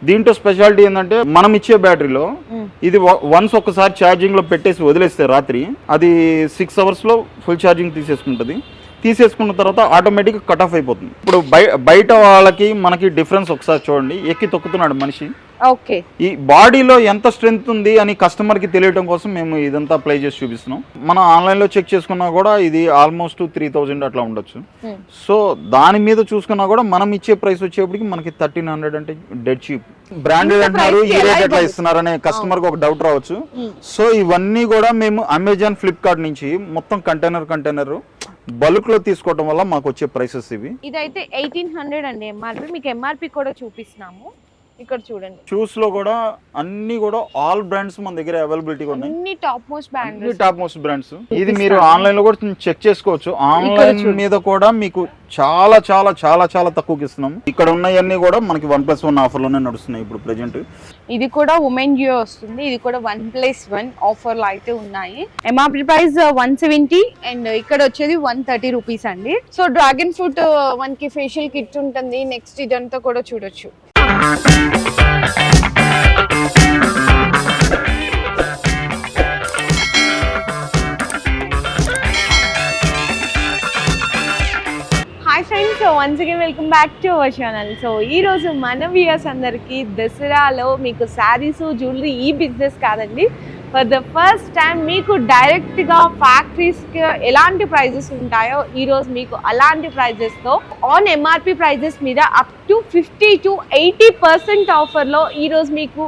దీంట్లో స్పెషాలిటీ ఏంటంటే మనం ఇచ్చే బ్యాటరీలో ఇది వన్స్ ఒకసారి ఛార్జింగ్ లో పెట్టేసి వదిలేస్తే రాత్రి అది 6 అవర్స్ లో ఫుల్ ఛార్జింగ్ తీసేసుకుంటుంది. తీసేసుకున్న తర్వాత ఆటోమేటిక్ కట్ ఆఫ్ అయిపోతుంది. ఇప్పుడు బయట వాళ్ళకి మనకి డిఫరెన్స్ ఒకసారి చూడండి. ఎక్కి తొక్కుతున్నాడు మనిషి. ఓకే, ఈ బాడీలో ఎంత స్ట్రెంగ్త్ ఉంది అని కస్టమర్ కి తెలియడం కోసం మేము ఇదంతా అప్లై చేసి చూపిస్తున్నాం. మనం ఆన్లైన్ లో చెక్ చేసుకున్నా కూడా ఇది ఆల్మోస్ట్ 3000 అట్లా ఉండొచ్చు. సో దాని మీద చూసుకున్నా కూడా మనం ఇచ్చే ప్రైస్ వచ్చేప్పటికి మనకి 1300 అంటే డెడ్ చీప్. బ్రాండెడ్ అంటున్నారు, ఈ రేట్ ఎట్లా ఇస్తున్నారనే కస్టమర్ కి ఒక డౌట్ రావచ్చు. సో ఇవన్నీ కూడా మేము అమెజాన్, ఫ్లిప్కార్ట్ నుంచి మొత్తం కంటైనర్ బల్క్ లో తీసుకోవడం వల్ల మాకు వచ్చే ప్రైసెస్ ఇవి. ఇదైతే 1800 అండి ఎంఆర్పి. మీకు ఎంఆర్పి కూడా చూపిస్తున్నాము, ఇక్కడ చూడండి. షూస్ లో కూడా అన్ని కూడా ఆల్ బ్రాండ్స్ మన దగ్గర అవైలబిలిటీ ఉన్నాయి. అన్ని టాప్ మోస్ట్ బ్రాండ్స్. ఇది మీరు ఆన్లైన్ లో కూడా చెక్ చేసుకోవచ్చు. ఆన్లైన్ మీద కూడా మీకు చాలా చాలా చాలా చాలా తక్కువకి ఇస్తున్నాం. ఇక్కడ ఉన్నవన్నీ కూడా మనకి 1+1 ఆఫర్ లోనే నడుస్తున్నాయి ఇప్పుడు ప్రెజెంట్. ఇది కూడా ఉమెన్ జియో వస్తుంది. ఇది కూడా 1+1 ఆఫర్ లో అయితే ఉన్నాయి. ఎంఆర్పి ప్రైస్ 170 అండ్ ఇక్కడ వచ్చేది 130 రూపీస్ అండి. సో డ్రాగన్ ఫ్రూట్ మనకి ఫేషియల్ కిట్ ఉంటుంది. నెక్స్ట్ ఇదంతా కూడా చూడొచ్చు. Hi friends, once again welcome back to our channel. So ఈరోజు మన వ్యూయర్స్ అందరికీ దసరాలో మీకు శారీస్, జ్యువెలరీ ఈ బిజినెస్ కాదండి, ఫర్ ద ఫస్ట్ టైం మీకు డైరెక్ట్గా ఫ్యాక్టరీస్కి ఎలాంటి ప్రైజెస్ ఉంటాయో ఈరోజు మీకు అలాంటి ప్రైజెస్తో ఆన్ ఎంఆర్పి ప్రైజెస్ మీద అప్ టు 50 to 80% ఆఫర్లో ఈరోజు మీకు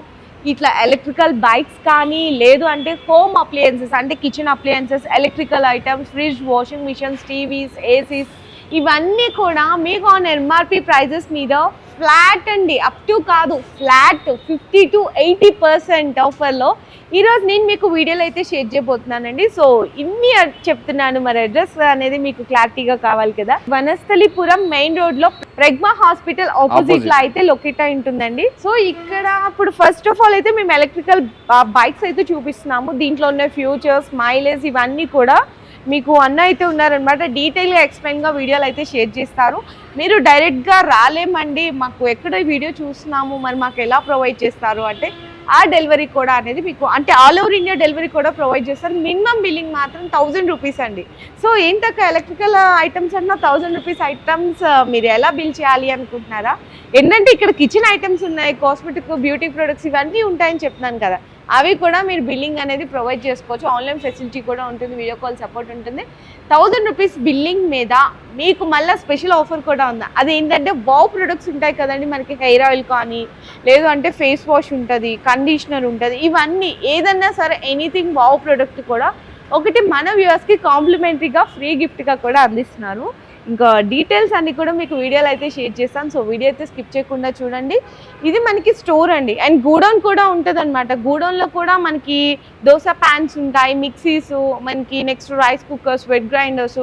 ఇట్లా ఎలక్ట్రికల్ బైక్స్ కానీ, లేదు అంటే హోమ్ అప్లయన్సెస్ అంటే kitchen appliances, electrical items, fridge, washing machines, TVs, ACs ఇవన్నీ కూడా మీకు ఆన్ ఎంఆర్పి ప్రైజెస్ మీద ఫ్లాట్ అండి, అప్ టు కాదు ఫ్లాట్ 50 to 80% ఆఫర్లో ఈరోజు నేను మీకు వీడియోలో అయితే షేర్ చేయబోతున్నానండి. సో ఇన్ని చెప్తున్నాను, మరి అడ్రస్ అనేది మీకు క్లారిటీగా కావాలి కదా. వనస్థలిపురం మెయిన్ రోడ్ లో ప్రెగ్మా హాస్పిటల్ ఆపోజిట్ లో అయితే లొకేట్ అయి ఉంటుందండి. సో ఇక్కడ ఇప్పుడు ఫస్ట్ ఆఫ్ ఆల్ అయితే మేము ఎలక్ట్రికల్ బైక్స్ అయితే చూపిస్తున్నాము. దీంట్లో ఉన్న ఫ్యూచర్స్, మైలేజ్ ఇవన్నీ కూడా మీకు అన్న అయితే ఉన్నారనమాట. డీటెయిల్గా ఎక్స్ప్లెయిన్గా వీడియోలు అయితే షేర్ చేస్తారు. మీరు డైరెక్ట్గా రాలేమండి, మాకు ఎక్కడ వీడియో చూస్తున్నాము, మరి మాకు ఎలా ప్రొవైడ్ చేస్తారు అంటే ఆ డెలివరీ కూడా అనేది మీకు అంటే ఆల్ ఓవర్ ఇండియా డెలివరీ కూడా ప్రొవైడ్ చేస్తారు. మినిమం బిల్లింగ్ మాత్రం 1000 రూపీస్ అండి. సో ఏంటక్క ఎలక్ట్రికల్ ఐటమ్స్ అన్నా 1000 రూపీస్ ఐటమ్స్ మీరు ఎలా బిల్ చేయాలి అనుకుంటున్నారా? ఏంటంటే ఇక్కడ కిచెన్ ఐటమ్స్ ఉన్నాయి, కాస్మెటిక్, బ్యూటీ ప్రొడక్ట్స్ ఇవన్నీ ఉంటాయని చెప్తున్నాను కదా, అవి కూడా మీరు బిల్లింగ్ అనేది ప్రొవైడ్ చేసుకోవచ్చు. ఆన్లైన్ ఫెసిలిటీ కూడా ఉంటుంది, వీడియో కాల్ సపోర్ట్ ఉంటుంది. 1000 రూపీస్ బిల్లింగ్ మీద మీకు మళ్ళీ స్పెషల్ ఆఫర్ కూడా ఉంది. అదేంటంటే వావ్ ప్రొడక్ట్స్ ఉంటాయి కదండి, మనకి హెయిర్ ఆయిల్ కానీ, లేదు అంటే ఫేస్ వాష్ ఉంటుంది, కండిషనర్ ఉంటుంది, ఇవన్నీ ఏదన్నా సరే ఎనీథింగ్ వావ్ ప్రొడక్ట్ కూడా ఒకటి మన వ్యూవర్స్కి కాంప్లిమెంటరీగా ఫ్రీ గిఫ్ట్గా కూడా అందిస్తున్నారు. ఇంకా డీటెయిల్స్ అన్ని కూడా మీకు వీడియోలో అయితే షేర్ చేస్తాను. సో వీడియో అయితే స్కిప్ చేయకుండా చూడండి. ఇది మనకి స్టోర్ అండి, అండ్ గూడౌన్ కూడా ఉంటుంది అనమాట. గూడౌన్లో కూడా మనకి దోశ ప్యాన్స్ ఉంటాయి, మిక్సీస్, మనకి next rice cookers, wet grinders,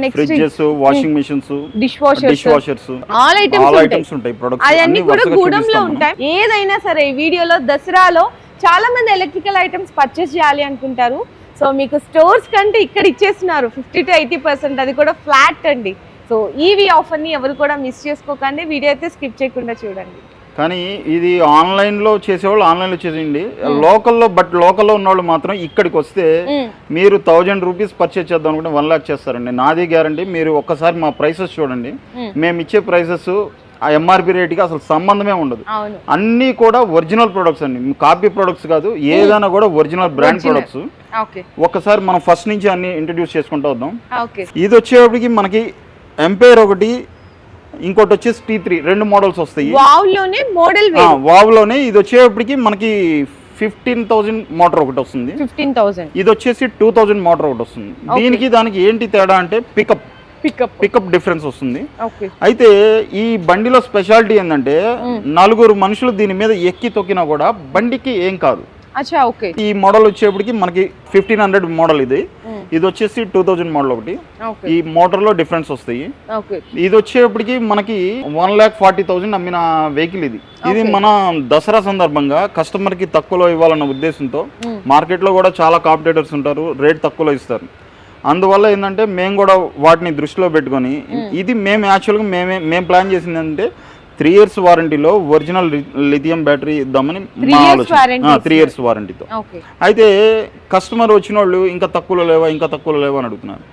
next washing machines, dish washers, all items ఉంటాయి. అవన్నీ కూడా గూడౌన్ లో ఉంటాయి. ఏదైనా సరే ఈ వీడియోలో దసరాలో చాలా మంది ఎలక్ట్రికల్ ఐటమ్స్ పర్చేస్ చేయాలి అనుకుంటారు. సో మీకు స్టోర్స్ కంటే ఇక్కడ ఇచ్చేస్తున్నారు 50 to 80%, అది కూడా ఫ్లాట్ అండి. సో ఈవీ ఆఫర్ని ఎవరు కూడా మిస్ చేసుకోకండి, వీడియో అయితే స్కిప్ చేయకుండా చూడండి. కానీ ఇది ఆన్లైన్లో చేసేవాళ్ళు ఆన్లైన్లో చేసేయండి, లోకల్లో ఉన్న వాళ్ళు మాత్రం ఇక్కడికి వస్తే మీరు 1000 రూపీస్ పర్చేస్ చేద్దాం అనుకుంటే 1 lakh చేస్తారండి. నాది గ్యారంటీ. మీరు ఒక్కసారి మా ప్రైసెస్ చూడండి, మేము ఇచ్చే ప్రైసెస్ ఆ ఎంఆర్పి రేట్కి అసలు సంబంధమే ఉండదు. అన్నీ కూడా ఒరిజినల్ ప్రొడక్ట్స్ అండి, కాపీ ప్రొడక్ట్స్ కాదు, ఏదైనా కూడా ఒరిజినల్ బ్రాండ్ ప్రొడక్ట్స్. ఒక్కసారి మనం ఫస్ట్ నుంచి అన్ని ఇంట్రడ్యూస్ చేసుకుంటూ వద్దాం. ఇది వచ్చేటప్పటికి మనకి ఎంపైర్ ఒకటి, ఇంకోటి వచ్చేసి T3, 2 మోడల్స్ వస్తాయి. వావ్ లోనే ఇది వచ్చేటప్పటికి మనకి 15,000 మోటార్ ఒకటి వస్తుంది. 15,000. ఇది వచ్చేసి 2,000 మోటార్ ఒకటి వస్తుంది. దీనికి దానికి ఏంటి తేడా అంటే పికప్ డిఫరెన్స్ వస్తుంది. అయితే ఈ బండిలో స్పెషాలిటీ ఏంటంటే 4 మనుషులు దీని మీద ఎక్కి తొక్కినా కూడా బండికి ఏం కాదు. ఈ మోడల్ వచ్చేప్పటికి మనకి 1500 మోడల్, ఇది వచ్చేసి 2000 మోడల్ ఒకటి. ఈ మోటార్ లో డిఫరెన్స్ వస్తాయి. ఇది వచ్చేప్పటికి మనకి 1,40,000 అమ్మిన వెహికల్ ఇది మన దసరా సందర్భంగా కస్టమర్ కి తక్కువలో ఇవ్వాలన్న ఉద్దేశంతో, మార్కెట్ లో కూడా చాలా కాంపిటేటర్స్ ఉంటారు, రేట్ తక్కువలో ఇస్తారు. అందువల్ల ఏంటంటే మేము కూడా వాటిని దృష్టిలో పెట్టుకొని ఇది మేము యాక్చువల్గా మేము ప్లాన్ చేసింది అంటే 3 years వారంటీలో ఒరిజినల్ లిథియం బ్యాటరీ ఇద్దామని 3 మా years ఆలోచన warranty 3 years వారంటీతో. ఓకే. అయితే కస్టమర్ వచ్చిన వాళ్ళు ఇంకా తక్కువలో లేవా అని అడుగుతున్నారు.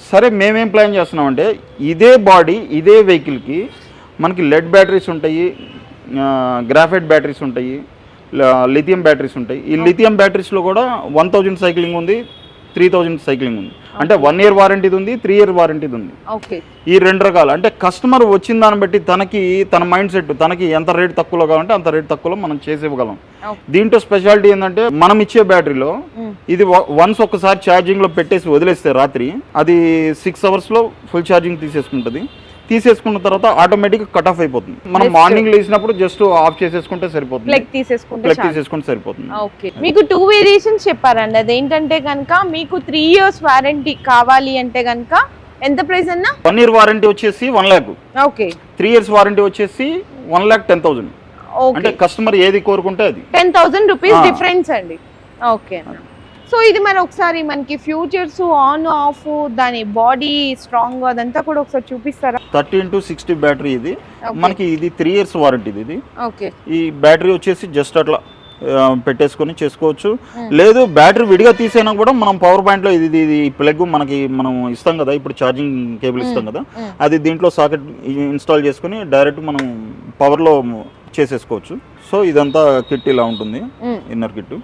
సరే మేమేం ప్లాన్ చేస్తున్నామంటే ఇదే బాడీ ఇదే వెహికల్కి మనకి లెడ్ బ్యాటరీస్ ఉంటాయి, గ్రాఫైట్ బ్యాటరీస్ ఉంటాయి, లిథియం బ్యాటరీస్ ఉంటాయి. ఈ లిథియం బ్యాటరీస్లో కూడా 1000 సైక్లింగ్ ఉంది, 3000 సైక్లింగ్ ఉంది. అంటే 1 year వారంటీది ఉంది, 3 year వారంటీది ఉంది. ఓకే. ఈ 2 రకాలు. అంటే కస్టమర్ వచ్చిన దాన్ని బట్టి తన మైండ్ సెట్ తనకి ఎంత రేట్ తక్కువలో కావాలంటే అంత రేట్ తక్కువలో మనం చేసి ఇవ్వగలం. దీంట్లో స్పెషాలిటీ ఏంటంటే మనం ఇచ్చే బ్యాటరీలో ఇది వన్స్ ఒకసారి ఛార్జింగ్లో పెట్టేసి వదిలేస్తే రాత్రి అది 6 hours ఫుల్ ఛార్జింగ్ తీసేసుకున్న తర్వాత ఆటోమేటిక్ కట్ ఆఫ్ అయిపోతుంది. మనం మార్నింగ్ లేచినప్పుడు జస్ట్ ఆఫ్ చేసేసుకుంటే సరిపోతుంది, ప్లగ్ తీసేసుకుంటే సరిపోతుంది. ఓకే. మీకు 2 వేరియేషన్స్ చెప్పారండి. అదేంటంటే కనుక మీకు 3 years వారంటీ కావాలి అంటే కనుక ఎంత ప్రైస్ అన్నా? 1 year వారంటీ వచ్చేసి 1 lakh. ఓకే. 3 years వారంటీ వచ్చేసి 1,10,000. అంటే కస్టమర్ ఏది కోరుకుంటే అది 10,000 రూపీస్ డిఫరెన్స్ అండి. ఓకే. సో ఇది మరి ఒకసారి మనకి ఫ్యూచర్స్ ఆన్ ఆఫ్ దాని బాడీ స్ట్రాంగ్ అదంతా కూడా ఒకసారి చూపిస్తారా? 30x60 బ్యాటరీ ఇది మనకి. ఇది 3 years వారంటీ ఇది. ఓకే. ఈ బ్యాటరీ వచ్చేసి జస్ట్ అట్లా పెట్టేసుకొని చేసుకోవచ్చు. లేదు బ్యాటరీ విడిగా తీసైనా కూడా మనం పవర్ పాయింట్ లో ఇది ప్లగ్ మనం ఇస్తాం కదా, ఇప్పుడు ఛార్జింగ్ కేబుల్ ఇస్తాం కదా, అది దీంట్లో సాకెట్ ఇన్స్టాల్ చేసుకుని డైరెక్ట్ మనం పవర్ లో చేసేసుకోవచ్చు. సో ఇదంతా కిట్ ఇలా ఉంటుంది, ఇన్నర్ కిట్.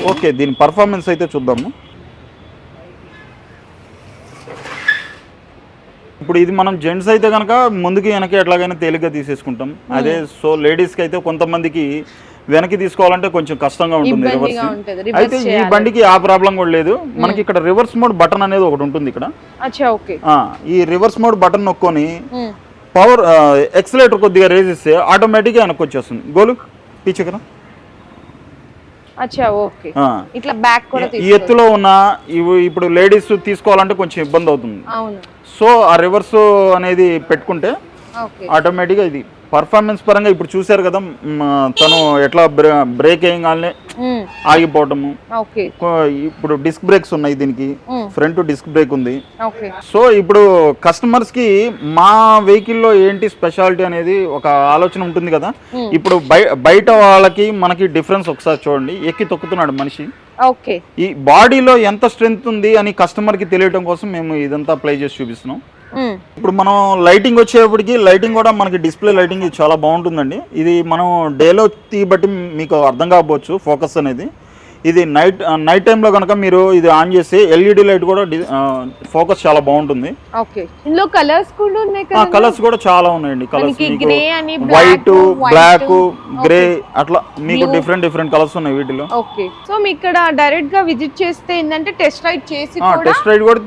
ఓకే, దీని పర్ఫార్మెన్స్ అయితే చూద్దాము. ఇప్పుడు ఇది మనం జెంట్స్ అయితే కనుక ముందుకి వెనక్కి ఎట్లాగైనా తేలిగ్గా తీసేసుకుంటాం. అదే సో లేడీస్కి అయితే కొంతమందికి వెనక్కి తీసుకోవాలంటే కొంచెం కష్టంగా ఉంటుంది రివర్స్. అయితే ఈ బండికి ఆ ప్రాబ్లం కూడా లేదు. మనకి ఇక్కడ రివర్స్ మోడ్ బటన్ అనేది ఒకటి ఉంటుంది ఇక్కడ. ఈ రివర్స్ మోడ్ బటన్ నొక్కొని పవర్ ఎక్సలేటర్ కొద్దిగా రేజ్ ఇస్తే ఆటోమేటిక్గా వెనక్కి వచ్చేస్తుంది. గోలు పీచకరా. ఈ ఎత్తులో ఉన్న ఇప్పుడు లేడీస్ తీసుకోవాలంటే కొంచెం ఇబ్బంది అవుతుంది. సో ఆ రివర్స్ అనేది పెట్టుకుంటే ఆటోమేటిక్గా ఇది పర్ఫార్మెన్స్ పరంగా ఇప్పుడు చూసారు కదా తను ఎట్లా బ్రేక్ వేయగానే ఆగిపోవటము. ఇప్పుడు డిస్క్ బ్రేక్స్ ఉన్నాయి దీనికి, ఫ్రంట్ డిస్క్ బ్రేక్ ఉంది. సో ఇప్పుడు కస్టమర్స్ కి మా వెహికల్ లో ఏంటి స్పెషాలిటీ అనేది ఒక ఆలోచన ఉంటుంది కదా. ఇప్పుడు బయట వాళ్ళకి మనకి డిఫరెన్స్ ఒకసారి చూడండి. ఎక్కి తొక్కుతున్నాడు మనిషి. ఈ బాడీలో ఎంత స్ట్రెంగ్త్ ఉంది అని కస్టమర్ కి తెలియడం కోసం మేము ఇదంతా అప్లై చేసి చూపిస్తున్నాం. ఇప్పుడు మనం లైటింగ్ వచ్చేప్పటికి లైటింగ్ కూడా మనకి డిస్ప్లే లైటింగ్ చాలా బాగుంటుందండి. ఇది మనం డేలో బట్టి మీకు అర్థం కాకపోవచ్చు ఫోకస్ అనేది. ఇది నైట్ టైంలో కనుక మీరు ఇది ఆన్ చేస్తే ఎల్ఈడి లైట్ కూడా ఫోకస్ చాలా బాగుంటుంది. ఇందులో కలర్స్ కూడా ఉన్నాయి కదా. కలర్స్ కూడా చాలా ఉన్నాయండి. కలర్స్ వైట్, బ్లాక్, గ్రే అట్లా మీకు డిఫరెంట్ కలర్స్ ఉన్నాయి వీటిలో. ఓకే. సో మీ ఇక్కడ డైరెక్ట్ గా విజిట్ చేస్తే ఏంటంటే టెస్ట్ రైడ్ చేసి టెస్ట్ రైడ్ కూడా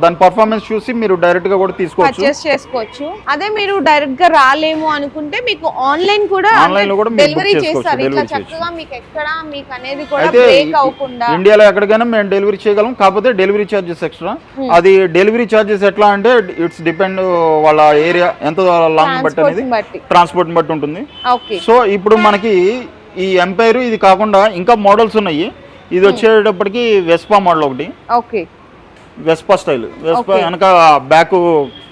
దాని పర్ఫార్మెన్స్ చూసి మీరు డైరెక్ట్ గా కూడా చేసుకోవచ్చు. అదే మీరు డైరెక్ట్ గా రాలేము అనుకుంటే మీకు ఆన్లైన్ కూడా డెలివరీ చేస్తారు. ఇట్లా చక్కగా మీకు ఎక్కడ మీకు అనేది కూడా ఇండియాలో ఎక్కడికైనా మేము డెలివరీ చేయగలం. కాకపోతే డెలివరీ ఛార్జెస్ ఎక్స్ట్రా. అది డెలివరీ ఛార్జెస్ ఎట్లా అంటే ఇట్స్ డిపెండ్ వాళ్ళ ఏరియా ఎంత లాంగ్ బట్టి అనేది ట్రాన్స్పోర్ట్ బట్టి ఉంటుంది. సో ఇప్పుడు మనకి ఈ ఎంపైర్ ఇది కాకుండా ఇంకా మోడల్స్ ఉన్నాయి. ఇది వచ్చేటప్పటికి వెస్పా మోడల్ ఒకటి, వెస్పా స్టైల్. వెస్పా వెనక బ్యాక్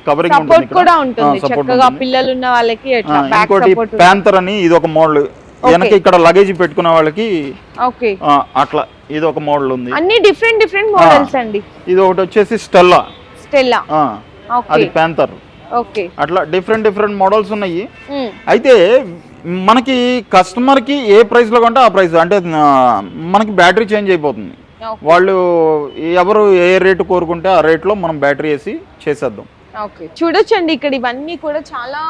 కవరింగ్ ఉంటుంది, పిల్లలు ఉన్న వాళ్ళకి. ఇంకోటి ప్యాంతర్ అని ఇది ఒక మోడల్. వెనక ఇక్కడ లగేజ్ పెట్టుకునే వాళ్ళకి అట్లా ఇది ఒక మోడల్ ఉంది. అన్ని డిఫరెంట్ మోడల్స్ అండి. ఇది ఒకటి వచ్చేసి స్టెల్లా, అది ప్యాంతర్. అట్లా డిఫరెంట్ మోడల్స్ ఉన్నాయి. అయితే మనకి కస్టమర్ కి ఏ ప్రైస్ లో కొంటే ఆ ప్రైస్, అంటే మనకి బ్యాటరీ చేంజ్ అయిపోతుంది. వాళ్ళు ఎవరు ఏ రేటు కోరుకుంటే ఆ రేట్ లో మనం బ్యాటరీ వేసి చేసేద్దాం. చూడొచ్చండి ఇక్కడ ఇవన్నీ కూడా చాలా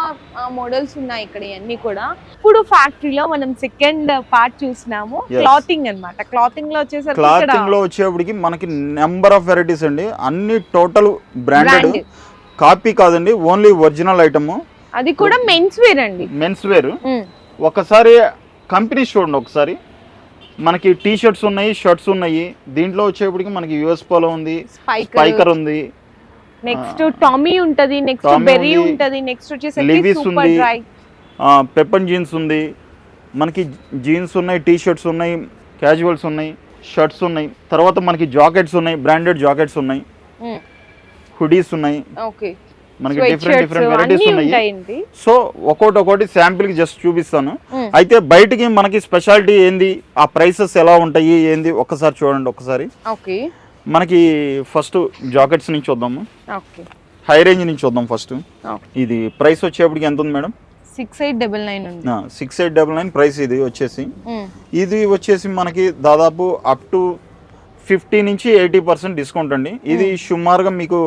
మోడల్స్ ఉన్నాయి ఇక్కడ ఇవన్నీ కూడా. ఇప్పుడు ఫ్యాక్టరీలో మనం సెకండ్ పార్ట్ చూసినాము, క్లాతింగ్ అన్నమాట. క్లాతింగ్ లో వచ్చేప్పటికి మనకి నెంబర్ ఆఫ్ వెరైటీస్ అండి. అన్ని టోటల్ బ్రాండెడ్, కాపీ కాదండి, ఓన్లీ ఒరిజినల్ ఐటమ్. అది కూడా మెన్స్ వేర్ అండి. Men's wear. ఒకసారి కంపెనీ చూడండి ఒకసారి. మనకి టీ షర్ట్స్ ఉన్నాయి, షర్ట్స్ ఉన్నాయి. దీంట్లో వచ్చేప్పటికి మనకి యుఎస్ పోలో ఉంది, స్పైకర్ ఉంది, నెక్స్ట్ టామీ ఉంటది, నెక్స్ట్ బెర్రీ ఉంటది, నెక్స్ట్ వచ్చేసరికి సూపర్ డ్రై, పెప్పన్ జీన్స్ ఉంది. మనకి జీన్స్ ఉన్నాయి, టీ షర్ట్స్ ఉన్నాయి, క్యాజువల్స్ ఉన్నాయి, షర్ట్స్ ఉన్నాయి. తర్వాత మనకి జాకెట్స్ ఉన్నాయి, బ్రాండెడ్ జాకెట్స్ ఉన్నాయి, హుడీస్ ఉన్నాయి. మనకి డిఫరెంట్ వెరైటీస్ ఉన్నాయి. ఉంటాయండి. సో ఒక్కొక్కటి శాంపిల్ కి జస్ట్ చూపిస్తాను. అయితే బయటికి మనకి స్పెషాలిటీ ఏంది, ఆ ప్రైసెస్ ఎలా ఉంటాయి ఏంది ఒక్కసారి చూడండి. ఒకసారి ఓకే, మనకి ఫస్ట్ జాకెట్స్ నుంచి చూద్దాము. ఓకే, హై రేంజ్ నుంచి చూద్దాం ఫస్ట్. ఇది ప్రైస్ వచ్చేప్పటికి ఎంత ఉంది మేడం? 6899 ఉంది. 6899 ప్రైస్. ఇది వచ్చేసి మనకి దాదాపు అప్ టు 50 నుంచి 80% డిస్కౌంట్ అండి. ఇది సుమారుగా మీకు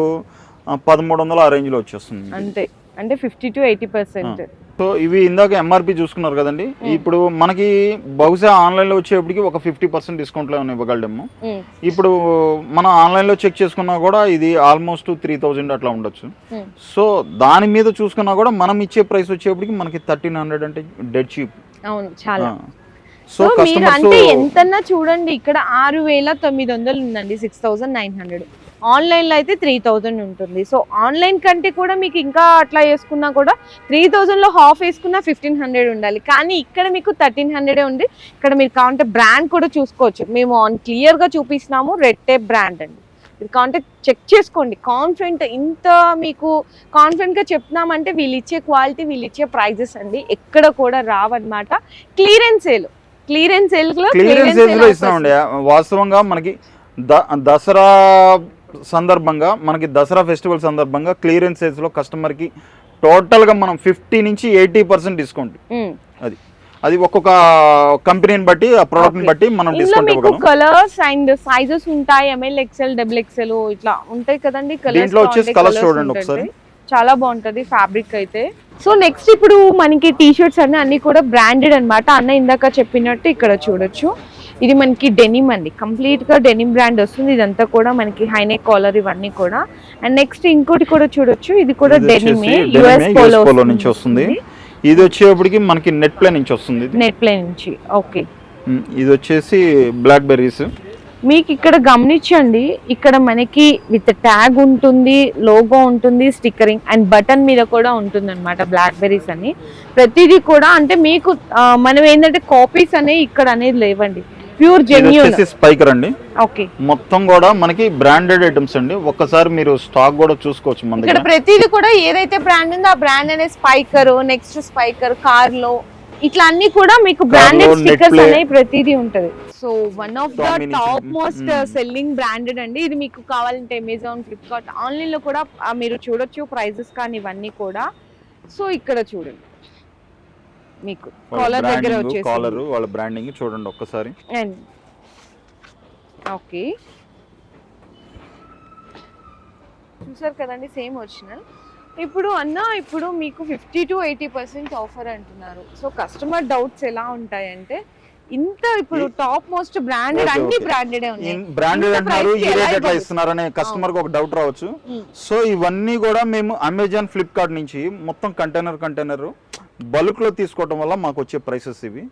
1300 ఆ రేంజ్ లో వచ్చేస్తుంది అంతే, అంటే 50 to 80%. సో ఇవి ఇందాక ఎంఆర్పి చూసుకున్నారు కదండి. ఇప్పుడు మనకి బహుశా ఆన్లైన్ లో వచ్చేప్పటికి ఒక 50% డిస్కౌంట్ లో ఇవ్వగలము. ఇప్పుడు మనం ఆన్లైన్ లో చెక్ చేసుకున్నా కూడా ఇది ఆల్మోస్ట్ 3000 అట్లా ఉండొచ్చు. సో దాని మీద చూసుకున్నా కూడా మనం ఇచ్చే ప్రైస్ వచ్చేప్పటికి మనకి 1300 అంటే డెడ్ చీప్. అవును, చాలా. సో మీరు అంటే ఎంతన్నా చూడండి, ఇక్కడ 6900 ఉందండి, 6900. ఆన్లైన్లో అయితే 3000 ఉంటుంది. సో ఆన్లైన్ కంటే కూడా మీకు ఇంకా అట్లా వేసుకున్నా కూడా 3000లో హాఫ్ వేసుకున్నా 1500 ఉండాలి. కానీ ఇక్కడ మీకు 1300 ఉంది. ఇక్కడ మీరు కావాలంటే బ్రాండ్ కూడా చూసుకోవచ్చు. మేము క్లియర్గా చూపిస్తున్నాము, రెడ్ టేప్ బ్రాండ్ అండి. మీరు కావాలంటే చెక్ చేసుకోండి. కాన్ఫిడెంట్, ఇంత మీకు కాన్ఫిడెంట్గా చెప్తున్నామంటే వీళ్ళు ఇచ్చే క్వాలిటీ, వీళ్ళు ఇచ్చే ప్రైజెస్ అండి ఎక్కడ కూడా రావన్నమాట. క్లియరెన్స్ సేల్ లో ఇస్తామండి. వాస్తవంగా మనకి దసరా సందర్భంగా, మనకి దసరా ఫెస్టివల్ సందర్భంగా క్లియరెన్స్ సేల్స్ లో కస్టమర్ కి టోటల్ గా మనం 50 నుంచి 80% డిస్కౌంట్. అది ఒక్కొక్క కంపెనీని బట్టి, ఆ ప్రోడక్ట్ ని బట్టి మనం డిస్కౌంట్ ఇవ్వగలం. కలర్స్ అండ్ సైజెస్ ఉంటాయి, ఎంఎల్, ఎక్స్ఎల్, డబుల్ ఎక్స్ఎల్ ఇట్లా ఉంటాయి కదండి. దీంట్లో వచ్చేసి కలర్స్ చూడండి ఒకసారి, చాలా బాగుంటది ఫ్యాబ్రిక్ అయితే. సో నెక్స్ట్ ఇప్పుడు మనకి టీ షర్ట్స్ అన్ని కూడా బ్రాండెడ్ అన్నమాట. అన్న ఇందాక చెప్పినట్టు ఇక్కడ చూడొచ్చు, ఇది మనకి డెనిమ్ అండి, కంప్లీట్ గా డెనిమ్ బ్రాండ్ వస్తుంది. ఇదంతా కూడా మనకి హైనెక్ కాలర్ ఇవన్నీ కూడా. అండ్ నెక్స్ట్ ఇంకోటి కూడా చూడొచ్చు, ఇది కూడా డెనిమే, యుఎస్ పోలో నుంచి వస్తుంది. ఇది వచ్చేప్పటికి మనకి నెట్ ప్లే నుంచి వస్తుంది. నెట్ ప్లే నుంచి, ఓకే. ఇది వచ్చేసి బ్లాక్ బెర్రీస్. మీకు ఇక్కడ గమనించండి, ఇక్కడ మనకి విత్ ట్యాగ్ ఉంటుంది, లోగో ఉంటుంది, స్టిక్కరింగ్ అండ్ బటన్ మీద కూడా ఉంటుంది అనమాట. బ్లాక్ బెర్రీస్ అని ప్రతిదీ కూడా, అంటే మీకు మనం ఏంటంటే కాపీస్ అనేవి ఇక్కడ అనేది లేవండి, ప్యూర్ జెన్యూన్ స్పైకర్ అండి. ఓకే, మొత్తం కూడా మనకి బ్రాండెడ్ ఐటమ్స్ అండి. ఒక్కసారి మీరు స్టాక్ కూడా చూసుకోవచ్చు. మన ఇక్కడ ప్రతిదీ కూడా ఏదైతే బ్రాండ్ ఉందో ఆ బ్రాండ్ అనే స్పైకర్, నెక్స్ట్ స్పైకర్, కార్ లో ఇట్లా అన్ని కూడా మీకు బ్రాండెడ్ స్టిక్కర్స్ అనేవి ప్రతిదీ ఉంటది. So one of the top most selling branded అండి. ఇది మీకు కావాలంటే అమెజాన్, ఫ్లిప్కార్ట్, ఆన్లైన్ లో కూడా మీరు చూడొచ్చు ప్రైజెస్ కానీ ఇవన్నీ కూడా. సో ఇక్కడ చూడండి, మీకు కాలర్ దగ్గర వచ్చేసి కాలర్ వాళ్ళ బ్రాండింగ్ చూడండి ఒక్కసారి. ఓకే, చూసారు కదండి, సేమ్ ఒరిజినల్. ఇప్పుడు ఇప్పుడు మీకు 50 to 80% ఆఫర్ అంటున్నారు. సో కస్టమర్ డౌట్స్ ఎలా ఉంటాయంటే, ఇంత ఇప్పుడు టాప్ మోస్ట్ బ్రాండెడ్, అన్ని బ్రాండెడే ఉన్నాయి, బ్రాండెడ్ అంటున్నారు, ఈ రేట్ ఎట్లా ఇస్తున్నారు అనే కస్టమర్ కి ఒక డౌట్ రావచ్చు. సో ఇవన్నీ కూడా మేము అమెజాన్, ఫ్లిప్కార్ట్ నుంచి మొత్తం కంటైనర్ బల్క్ లో తీసుకోవడం వల్ల మాకు వచ్చే ప్రైసెస్ ఇవి.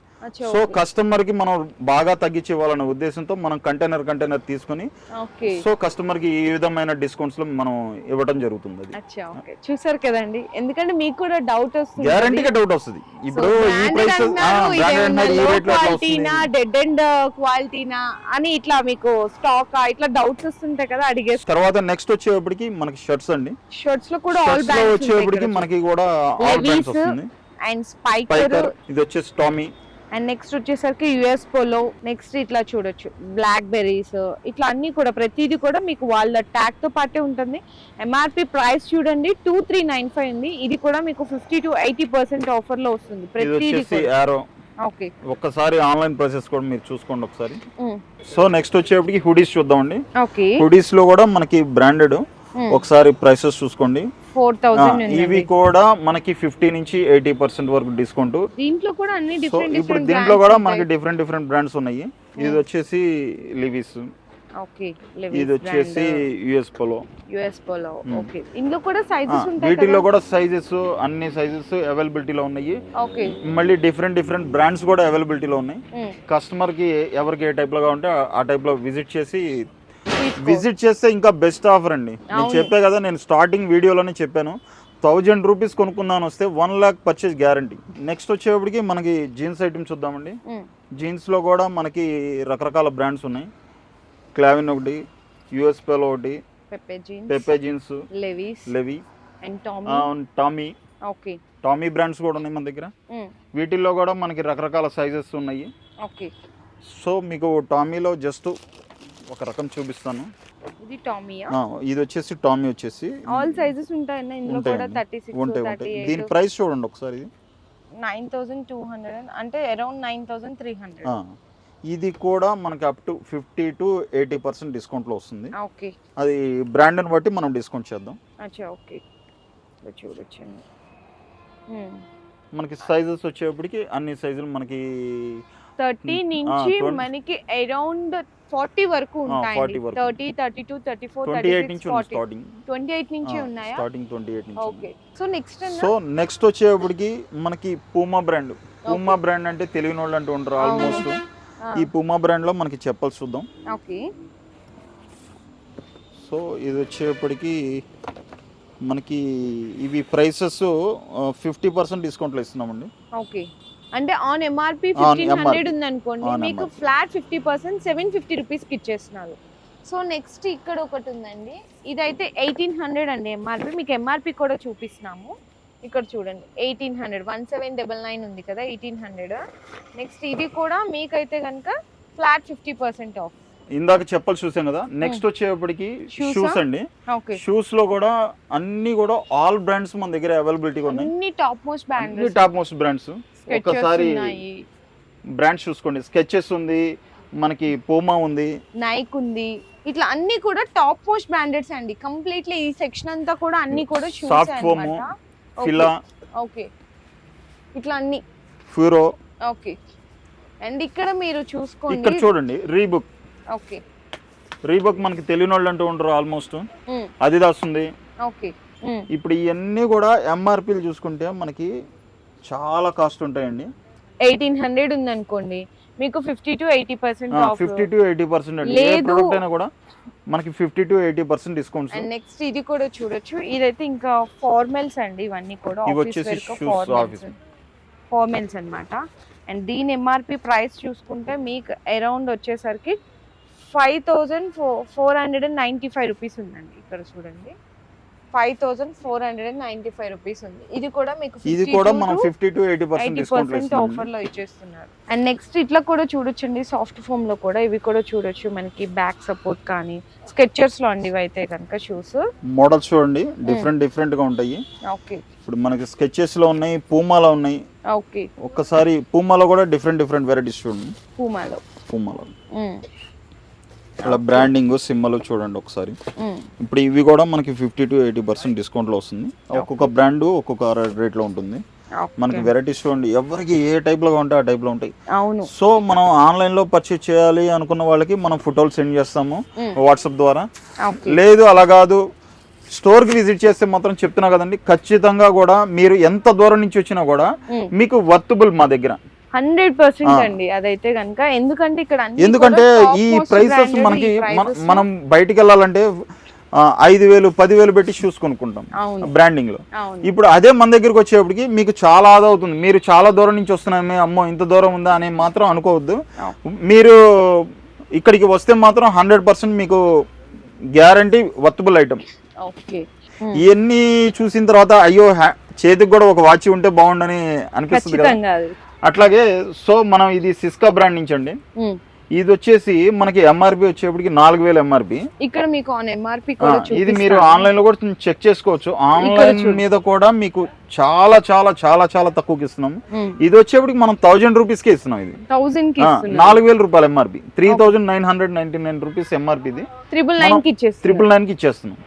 సో కస్టమర్ కి మనం బాగా తగ్గించి ఇవ్వాలనే ఉద్దేశంతో మనం కంటైనర్ తీసుకొని సో కస్టమర్ కి ఈ విధమైన డిస్కౌంట్స్ లో మనం ఇవ్వడం జరుగుతుంది. చూసారు కదండి, ఎందుకంటే మీకు కూడా డౌట్ వస్తుంది, గ్యారంటీగా డౌట్ వస్తుంది. ఇప్పుడు ఈ ప్రైస్ క్వాలిటీనా, డెడ్ అండ్ క్వాలిటీనా అని ఇట్లా మీకు స్టాక్ ఇట్లా డౌట్స్ వస్తుంటాయి కదా, అడిగే. తర్వాత నెక్స్ట్ వచ్చేప్పటికి మనకి షర్ట్స్ అండి. షర్ట్స్ లో కూడా ఆల్ బ్రాండ్స్ వచ్చేప్పటికి మనకి కూడా ఆల్ బ్రాండ్స్ వస్తుంది. అండ్ స్పైకర్, ఇది వచ్చేసి టామీ. అండ్ నెక్స్ట్ వచ్చేసరికి యుఎస్ పోలో, నెక్స్ట్ ఇట్లా చూడొచ్చు బ్లాక్ బెర్రీస్, ఇట్లా అన్ని కూడా ప్రతిదీ కూడా మీకు వాళ్ళ ట్యాగ్ తో పాటే ఉంటుంది. ఎంఆర్పి ప్రైస్ చూడండి 2395 ఉంది. ఇది కూడా మీకు 50 to 80% ఆఫర్ లో వస్తుంది ప్రతిదీ. ఓకే, ఒక్కసారి ఆన్లైన్ ప్రైసెస్ కూడా మీరు చూసుకోండి ఒకసారి. సో నెక్స్ట్ వచ్చేప్పటికి హుడీస్ చూద్దామండి. ఓకే, హుడీస్ లో కూడా మనకి బ్రాండెడ్ ఒకసారి ప్రైసెస్ చూసుకోండి. 4000 ఇవి కూడా మనకి 50 నుంచి 80% వరకు డిస్కౌంట్. దీంట్లో కూడా అన్ని డిఫరెంట్ ఇప్పుడు దీంట్లో కూడా మనకి డిఫరెంట్ బ్రాండ్స్ ఉన్నాయి. ఇది వచ్చేసి లివిస్. ఓకే, ఇది వచ్చేసి యుఎస్ పోలో. ఓకే, ఇందులో కూడా సైజెస్ ఉంటాయి. వీటిలో కూడా సైజెస్, అన్ని సైజెస్ అవైలబిలిటీలో ఉన్నాయి. ఓకే, మళ్ళీ డిఫరెంట్ బ్రాండ్స్ కూడా అవైలబిలిటీలో ఉన్నాయి. కస్టమర్ కి ఎవరికి ఏ టైప్ లో కావాలంటే ఆ టైప్ లో విజిట్ చేస్తే ఇంకా బెస్ట్ ఆఫర్ అండి. నేను చెప్పే కదా, నేను స్టార్టింగ్ వీడియోలోనే చెప్పాను, 1000 రూపీస్ కొనుక్కుందాని వస్తే 1 lakh పర్చేస్ గ్యారంటీ. నెక్స్ట్ వచ్చేప్పటికి మనకి జీన్స్ ఐటమ్స్ చూద్దామండి. జీన్స్ లో కూడా మనకి రకరకాల బ్రాండ్స్ ఉన్నాయి. క్లావిన్ ఒకటి, యుఎస్ పోలో ఒకటి, Pepe jeans, levy and Tommy. Okay. Tommy brands కూడా ఉన్నాయి మన దగ్గర. వీటిల్లో కూడా మనకి రకరకాల సైజెస్ ఉన్నాయి. ఓకే. సో మీకు టామీలో జస్ట్ ఒక రకం చూపిస్తాను. ఇది టామీయా? ఇది వచ్చేసి టామీ వచ్చేసి ఆల్ సైజెస్ ఉంటాయన్న ఇందులో కూడా 36 ఉంటాయి. దీని ప్రైస్ చూడండి ఒకసారి. 9200 అంటే అరౌండ్ 9300. ఇది కూడా మనకి అప్ టు 50 to 80% డిస్కౌంట్లో వస్తుంది. ఓకే. అది బ్రాండ్ని బట్టి మనం డిస్కౌంట్ చేద్దాం. అచ్చా. ఓకే. చూడొచ్చండి. మనకి సైజెస్ వచ్చేప్పటికి అన్ని సైజులు మనకి 30 నుంచి మనకి అరౌండ్ 40 వరకు ఉంటాయండి. 30, 32, 34, 28 నుంచి 40. స్టార్టింగ్. 28 నుంచి ఉన్నాయా? స్టార్టింగ్ 28 నుంచి. ఓకే. సో నెక్స్ట్ వచ్చేప్పటికి మనకి పూమా బ్రాండ్. పూమా బ్రాండ్ అంటే తెలియని వాళ్ళు అంటూ ఉంటారు ఆల్మోస్ట్. ఈ పూమా బ్రాండ్ లో మనకి చెప్పల్స్ చూద్దాం. ఓకే. సో ఇది వచ్చేప్పటికి మనకి ఇవి ప్రైసెస్ 50% డిస్కౌంట్లో ఇస్తున్నామండి. ఓకే. అంటే ఆన్ ఎంఆర్పి 1500 ఉంది అనుకోండి, మీకు ఫ్లాట్ 50% 750 రూపీస్కి ఇచ్చేస్తున్నారు. సో నెక్స్ట్ ఇక్కడ ఒకటి ఉందండి, ఇదైతే 1800 అండి ఎంఆర్పి. మీకు ఎంఆర్పి కూడా చూపిస్తున్నాము. ఇక్కడ చూడండి 1800, 1799 ఉంది కదా, 1800. నెక్స్ట్ ఇది కూడా మీకైతే కనుక ఫ్లాట్ 50% ఆఫ్. ఇందాక చెప్పల్స్ చూసాం కదా. నెక్స్ట్ వచ్చేప్పటికి షూస్ అండి. షూస్ లో కూడా అన్ని కూడా ఆల్ బ్రాండ్స్ మన దగ్గర అవైలబిలిటీగా ఉన్నాయి. అన్ని టాప్ మోస్ట్ బ్రాండ్స్. ఒకసారి బ్రాండ్స్ చూసుకోండి. స్కెచెస్ ఉంది, మనకి పూమా ఉంది, నైక్ ఉంది. ఇట్లా అన్ని కూడా టాప్ మోస్ట్ బ్రాండెడ్స్ అండి. కంప్లీట్లీ ఈ సెక్షన్ అంతా కూడా అన్ని కూడా షూస్ అన్నమాట. ఫిలా. ఓకే. ఇట్లా అన్ని ఫ్యూరో. ఓకే. అండ్ ఇక్కడ మీరు చూసుకోండి, ఇక్కడ చూడండి రీబుక్. ఓకే. రీబుక్ మనకి తెలియని వాళ్ళు అంటూ ఉంటారు ఆల్మోస్ట్. అదిదాస్ ఉంది. ఓకే. ఇప్పుడు ఇవన్నీ కూడా ఎంఆర్పీలు చూసుకుంటే మనకి చాలా కాస్ట్ ఉంటాయండి. 1800 ఉంది అనుకోండి, మీకు 50 to 80% ఆఫ్. 50 to 80% అండి. ఏ ప్రొడక్ట్ అయినా కూడా మనకి 50 to 80% డిస్కౌంట్స్. అండ్ నెక్స్ట్ ఇది కూడా చూడొచ్చు. ఇదైతే ఇంకా ఫార్మల్స్ అండి. ఇవన్నీ కూడా ఆఫీస్ వేర్ ఫార్మల్స్ అన్నమాట. అండ్ దీని ఎంఆర్పి ప్రైస్ చూసుకుంటే మీకు అరౌండ్ వచ్చేసరికి 5495 రూపీస్ ఉందండి. ఇక్కడ చూడండి 5495 రూపీస్ ఉంది. ఇది కూడా మీకు ఇది కూడా మనం 50 to 80% డిస్కౌంట్ ఆఫర్ లో ఇచ్చేస్తున్నారు. అండ్ నెక్స్ట్ ఇట్లా కూడా చూడొచ్చండి, సాఫ్ట్ ఫోమ్ లో కూడా ఇవి కూడా చూడొచ్చు. మనకి బ్యాక్ సపోర్ట్ కానీ స్కెచర్స్ లో అండి ఇవైతే కనుక షూస్ మోడల్స్ చూడండి డిఫరెంట్ గా ఉంటాయి. ఓకే. ఇప్పుడు మనకి స్కెచెస్ లో ఉన్నాయి, పూమాలో ఉన్నాయి. ఓకే. ఒక్కసారి పూమాలో కూడా డిఫరెంట్ వెరైటీస్ చూడండి. పూమాలో అలా బ్రాండింగ్ సింబల్ చూడండి ఒకసారి. ఇప్పుడు ఇవి కూడా మనకి 50 to 80% డిస్కౌంట్ లో వస్తుంది. ఒక్కొక్క బ్రాండ్ ఒక్కొక్క రేట్ లో ఉంటుంది. మనకి వెరైటీస్ చూడండి, ఎవరికి ఏ టైప్ లో ఉంటే ఆ టైప్ లో ఉంటాయి. సో మనం ఆన్లైన్ లో పర్చేస్ చేయాలి అనుకున్న వాళ్ళకి మనం ఫోటోలు సెండ్ చేస్తాము వాట్సాప్ ద్వారా. లేదు అలా కాదు, స్టోర్ కి విజిట్ చేస్తే మాత్రం చెప్తున్నా కదండి, ఖచ్చితంగా కూడా మీరు ఎంత దూరం నుంచి వచ్చినా కూడా మీకు వర్తబుల్ మా దగ్గర 100% అండి. అదైతే కనుక ఎందుకంటే ఈ ప్రైసెస్ మనకి మనం బయటికి వెళ్ళాలంటే 5000 10,000 పెట్టి షూస్ కొనుక్కుంటాం బ్రాండింగ్ లో. ఇప్పుడు అదే మన దగ్గరికి వచ్చేప్పటికి మీకు చాలా ఆదా అవుతుంది. మీరు చాలా దూరం నుంచి వస్తున్నామే, అమ్మో ఇంత దూరం ఉందా అని మాత్రం అనుకోవద్దు. మీరు ఇక్కడికి వస్తే మాత్రం 100% మీకు గ్యారంటీ వర్తబుల్ ఐటమ్. ఇవన్నీ చూసిన తర్వాత అయ్యో చేతికి కూడా ఒక వాచ్ ఉంటే బాగుండని అనిపిస్తుంది కదా. అట్లాగే సో మనం ఇది సిస్కా బ్రాండ్ నుంచి అండి. ఇది వచ్చేసి మనకి ఎంఆర్పి వచ్చేప్పటికి 4000 ఎంఆర్పి. ఇక్కడ మీకు ఆన్ ఎంఆర్పి కూడా ఇది మీరు ఆన్లైన్ లో కూడా చెక్ చేసుకోవచ్చు. ఆన్లైన్ మీద కూడా మీకు చాలా చాలా చాలా చాలా తక్కువకి ఇస్తున్నాం. ఇది వచ్చేప్పటికి మనం 1000 రూపీస్ కే ఇస్తున్నాం. ఇది 4000 రూపాయలు ఎంఆర్పి, 3999 రూపీస్ ఎంఆర్పి. ఇది 999 కి ఇచ్చేస్తున్నాం.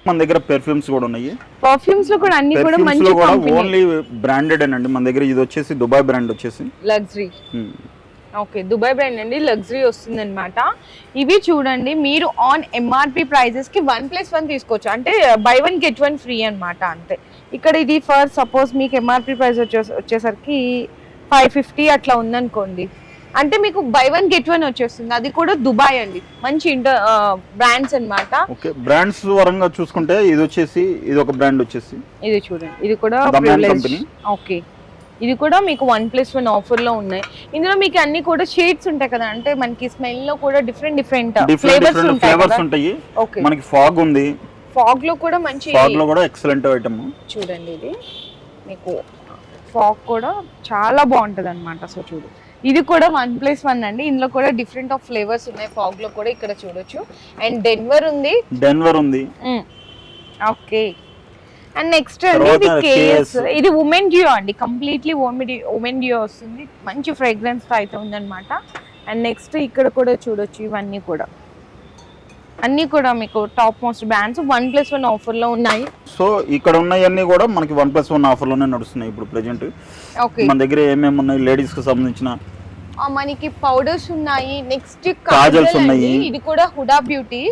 మన దగ్గర పెర్ఫ్యూమ్స్ కూడా ఉన్నాయి. పర్ఫ్యూమ్స్ లో కూడా అన్ని కూడా మంచి కంపెనీ, ఓన్లీ బ్రాండెడ్ అండి మన దగ్గర. ఇది వచ్చేసి దుబాయ్ బ్రాండ్ వచ్చేసి లగ్జరీ. ఓకే, దుబాయ్ బ్రాండ్ అండి, లగ్జరీ వస్తుంది అనమాట. ఇవి చూడండి, మీరు ఆన్ ఎంఆర్పి ప్రైజెస్ కి 1+1 తీసుకోవచ్చు. అంటే బై 1 get 1 ఫ్రీ అనమాట, అంతే. ఇక్కడ ఇది ఫర్ సపోజ్ మీకు ఎంఆర్పి ప్రైస్ వచ్చేసరికి 550 అట్లా ఉందనుకోండి, అంటే మీకు బై 1 get 1 వచ్చేస్తుంది. అది కూడా దుబాయ్ అండి, మంచి బ్రాండ్స్ అన్నమాట. ఓకే, బ్రాండ్స్ పరంగా చూసుకుంటే ఇది వచ్చేసి ఇది ఒక బ్రాండ్ వచ్చేసి ఇది చూడండి, ఇది కూడా కంపెనీ. ఓకే, ఇది కూడా మీకు 1+1 ఆఫర్ లో ఉన్నాయి. ఇందులో మీకు అన్ని కూడా షేడ్స్ ఉంటాయి కదా, అంటే మనకి స్మెల్ లో కూడా డిఫరెంట్ ఫ్లేవర్స్ ఉంటాయి. మనకి ఫాగ్ ఉంది, ఫాగ్ లో కూడా మంచి ఫాగ్ లో కూడా ఎక్సలెంట్ ఐటమ్. చూడండి ఇది మీకు ఫాగ్ కూడా చాలా బాగుంటది అనమాట. సో చూడు ఇది కూడా 1+1 అండి. ఇందులో కూడా డిఫరెంట్ ఆఫ్ ఫ్లేవర్స్ ఉన్నాయి. ఫాగ్ లో కూడా ఇక్కడ చూడొచ్చు. అండ్ డెన్వర్ ఉంది. ఓకే. అండ్ నెక్స్ట్ అండి ఇది కేఎస్. ఇది ఉమెన్ డ్యూ అండి, కంప్లీట్లీ ఉమెన్ డ్యూ వస్తుంది. మంచి ఫ్రేగ్రెన్స్ తో అయితే ఉందన్నమాట. అండ్ నెక్స్ట్ ఇక్కడ కూడా చూడొచ్చు. ఇవన్నీ కూడా అన్ని కూడా మీకు టాప్ మోస్ట్ బ్రాండ్స్ 1+1 ఆఫర్ లో ఉన్నాయి. సో ఇక్కడ ఉన్నాయన్నీ కూడా మనకి 1+1 ఆఫర్ లోనే నడుస్తున్నాయి ఇప్పుడు ప్రెజెంట్. ఓకే. మన దగ్గర ఏమేమి ఉన్నాయి లేడీస్ కి సంబంధించిన మనకి పౌడర్స్ ఉన్నాయి. నెక్స్ట్ కాజల్స్ ఉన్నాయి. ఇది కూడా హుడా బ్యూటీ.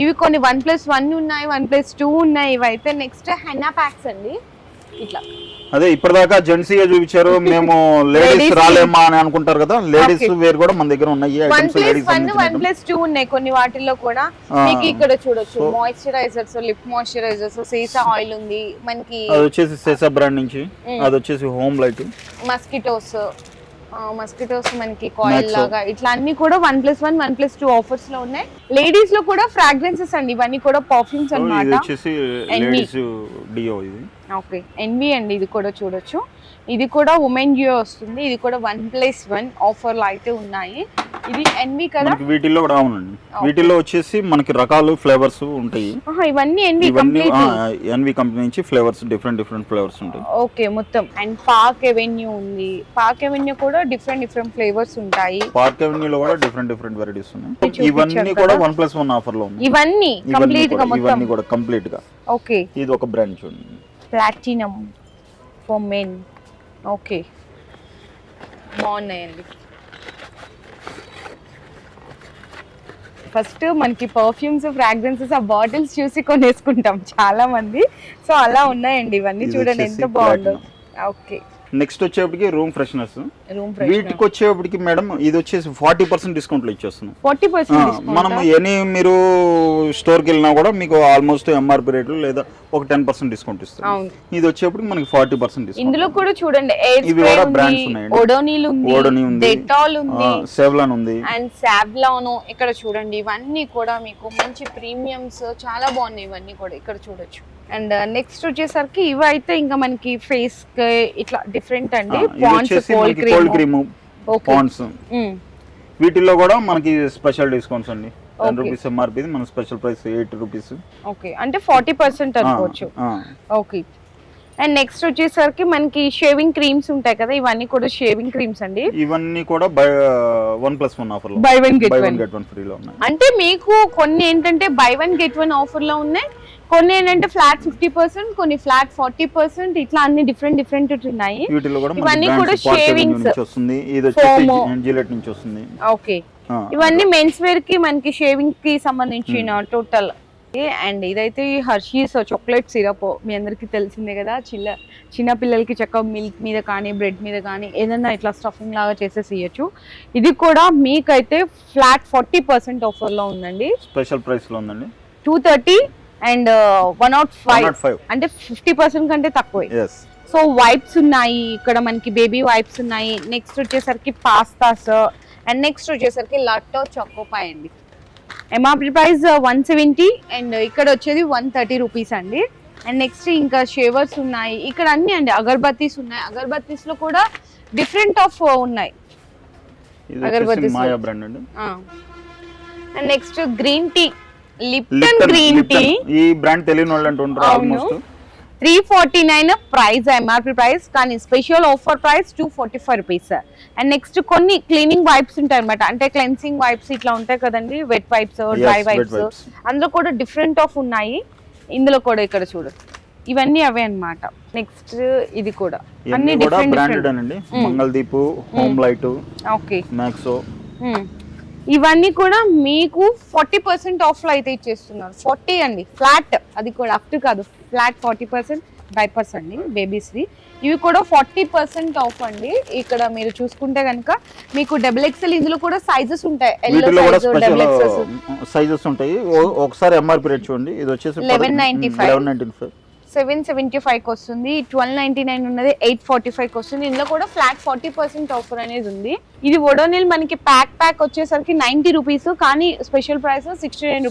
ఇవి కొన్ని 1+1 ఉన్నాయి, 1+2 ఉన్నాయి. ఇవైతే నెక్స్ట్ హెన్నా ప్యాక్స్ అండి. ఇట్లా అదే ఇప్పటిదాకా జెంట్స్ చూపించారు, మేము లేడీస్ రాలేమా అని అనుకుంటారు కదా. లేడీస్ వేర్ కూడా మన దగ్గర ఉన్నాయి. 1+1 1+2 ఉన్నాయి కొన్ని వాటిల్లో కూడా. మీకు ఇక్కడ చూడొచ్చు మాయిశ్చరైజర్స్, లిప్ మాయిశ్చరైజర్స్, సీసా ఆయిల్ ఉంది మనకి. అది వచ్చేసి సీసా బ్రాండ్ నుంచి. అది వచ్చేసి హోమ్ లైట్. మస్కిటోస్ మనకి కాయిల్ లాగా ఇట్లా అన్ని కూడా 1+1 1+2 ఆఫర్స్ లో ఉన్నాయి. లేడీస్ లో కూడా ఫ్రాగ్రెన్సెస్ అండి. ఇవన్నీ కూడా పర్ఫ్యూమ్స్ అన్నమాట. ఓకే. ఎన్వి అండి. ఇది కూడా చూడొచ్చు. ఇది కూడా ఉమెన్ డ్యూ వస్తుంది. ఇది కూడా 1+1 ఆఫర్ లో అయితే ఉన్నాయి. ఇది ఎన్వి కదా. వీటిల్లో కూడా అవునండి. వీటిల్లో వచ్చేసి మనకి రకాలు ఫ్లేవర్స్ ఉంటాయి. ఇవన్నీ ఎన్వి కంపెనీ నుంచి ఫ్లేవర్స్ డిఫరెంట్ ఫ్లేవర్స్ ఉంటాయి. ఓకే మొత్తం. అండ్ పార్క్ ఎవెన్యూ ఉంది. పార్క్ ఎవెన్యూ కూడా డిఫరెంట్ ఫ్లేవర్స్ ఉంటాయి. పార్క్ ఎవెన్యూ లో కూడా డిఫరెంట్ వెరైటీస్ ఉన్నాయి. ఇవన్నీ కూడా 1+1 ఆఫర్ లో ఉన్నాయి. ఇవన్నీ కంప్లీట్ గా మొత్తం ఇవన్నీ కూడా కంప్లీట్ గా. ఓకే. ఇది ఒక బ్రాండ్ చూడండి, ప్లాటినం ఫర్ మెన్. ఓకే బాగున్నాయండి. ఫస్ట్ మనకి పర్ఫ్యూమ్స్, ఫ్రాగ్రెన్సెస్ ఆ బాటిల్స్ చూసి కొనేసుకుంటాం చాలా మంది. సో అలా ఉన్నాయండి ఇవన్నీ. చూడండి ఎంత బాగుందో. ఓకే. నెక్స్ట్ వచ్చేప్పటికి రూమ్ ఫ్రెషనర్స్. వీటికి వచ్చేప్పటికి మేడం ఇది వచ్చేసి 40% డిస్కౌంట్ లో ఇచ్చేస్తున్నాం. 40% మనం ఎనీ మీరు స్టోర్ కి వెళ్ళినా కూడా మీకు ఆల్మోస్ట్ ఎంఆర్పి రేట్లు లేదా ఒక 10% డిస్కౌంట్ ఇస్తాం. ఇది వచ్చేప్పటికి మనకి 40% డిస్కౌంట్. ఇందులో కూడా చూడండి ఇవి కూడా బ్రాండ్స్ ఉన్నాయి. ఓడోనిల్ ఉంది, డెటాల్ ఉంది, సేవ్లాన్ ఉంది. అండ్ సావ్లాన్ ఇక్కడ చూడండి. ఇవన్నీ కూడా మీకు మంచి ప్రీమియమ్స్ చాలా బాగున్నాయి. ఇవన్నీ కూడా ఇక్కడ చూడొచ్చు. అండ్ నెక్స్ట్ వచ్చేసరికి ఇవి అయితే ఇంకా మనకి ఫేస్ ఇట్లా డిఫరెంట్ అండి. Pond's cold cream Pond's. వీటిల్లో కూడా మనకి స్పెషల్ డిస్కౌంట్స్ అండి. 10 రూపీస్ ఎంఆర్పి, మన స్పెషల్ ప్రైస్ 8 రూపీస్. ఓకే. అంటే 40% అనుకోవచ్చు. ఓకే. అండ్ నెక్స్ట్ వచ్చేసరికి మనకి షేవింగ్ క్రీమ్స్ ఉంటాయి కదా. ఇవన్నీ కూడా షేవింగ్ క్రీమ్స్ అండి. ఇవన్నీ కూడా 1+1 ఆఫర్ లో, by one get one free లో ఉన్నాయి. అంటే మీకు కొన్ని ఏంటంటే by one get one offer లో ఉన్నాయి. కొన్ని ఏంటంటే ఫ్లాట్ 50%, కొన్ని ఫ్లాట్ 40%. ఇట్లా అన్ని డిఫరెంట్ ఉన్నాయి. ఇవన్నీ కూడా షేవింగ్స్ వస్తుంది. ఇది వచ్చేసి జిలెట్ నుంచి వస్తుంది. ఓకే. ఇవన్నీ మెన్స్ వేర్ కి మనకి షేవింగ్ కి సంబంధించిన టోటల్. అండ్ ఇదైతే హర్షీస్ చాక్లెట్ సిరప్. మీ అందరికి తెలిసిందే కదా. చిన్న పిల్లలకి చక్క మిల్క్ మీద కానీ బ్రెడ్ మీద కానీ ఏదైనా ఇట్లా స్టఫింగ్ లాగా చేసేసి ఇవ్వచ్చు. ఇది కూడా మీకైతే ఫ్లాట్ 40% ఆఫర్ లో ఉందండి. స్పెషల్ ప్రైస్ లో ఉందండి. 230 అండ్ 105 అంటే 50% కంటే తక్కువ. సో వైప్స్ ఉన్నాయి ఇక్కడ మనకి, బేబీ వైప్స్ ఉన్నాయి. నెక్స్ట్ వచ్చేసరికి పాస్తాస్. అండ్ నెక్స్ట్ వచ్చేసరికి లట్టో చాకోపై అండి. ఎంఆర్పి ప్రైస్ 170 అండ్ ఇక్కడ వచ్చేది 130 రూపీస్ అండి. అండ్ నెక్స్ట్ ఇంకా షేవర్స్ ఉన్నాయి ఇక్కడ అన్ని అండి. అగర్బత్తీస్ ఉన్నాయి. అగర్బత్తీస్ లో కూడా డిఫరెంట్ ఆఫ్ ఉన్నాయి. Agarbattis and next green tea, Lipton green tea. ఈ బ్రాండ్ తెలియని వాళ్ళు అంటుంటారు. ఆల్మోస్ట్ 349 ప్రైస్ ఎంఆర్పి ప్రైస్, కానీ special offer price 245 rupees. And next కొన్ని క్లీనింగ్ వైప్స్ ఉంటాయి అనమాట. అంటే క్లెన్సింగ్ వైప్స్ ఇట్లా ఉంటాయి కదండి, వెట్ వైప్స్, డ్రై వైప్స్. అందులో కూడా డిఫరెంట్ ఆఫ్ ఉన్నాయి. ఇందులో కూడా ఇక్కడ చూడు ఇవన్నీ అవే అన్నమాట. నెక్స్ట్ ఇది కూడా అన్ని డిఫరెంట్ అండి. Mangaldeep, home light, okay, మ్యాక్సో. ఇవన్నీ కూడా మీకు 40% ఆఫ్ లో అయితే ఇచ్చేస్తున్నారు. 40 అండి ఫ్లాట్. అది కూడా అప్ టు కాదు, ఫ్లాట్ 40% డైపర్స్ అండి బేబీస్ వి. ఇవి కూడా 40% ఆఫ్ అండి. ఇక్కడ మీరు చూసుకుంటే కనుక మీకు XXL. ఇందులో కూడా సైజెస్ ఉంటాయి. సైజెస్ ఉంటాయి. ఒకసారి ఎంఆర్పి రేట్ చూడండి. ఇది వచ్చేసి 1195. 775 కి వస్తుంది. 1299 ఉన్నది 845 కి వస్తుంది. ఇందులో కూడా ఫ్లాట్ 40% ఆఫర్ అనేది ఉంది. ఇది వొడోనిల్ మనకి ప్యాక్ వచ్చేసరికి 90 రూపీస్, కానీ స్పెషల్ ప్రైస్ 69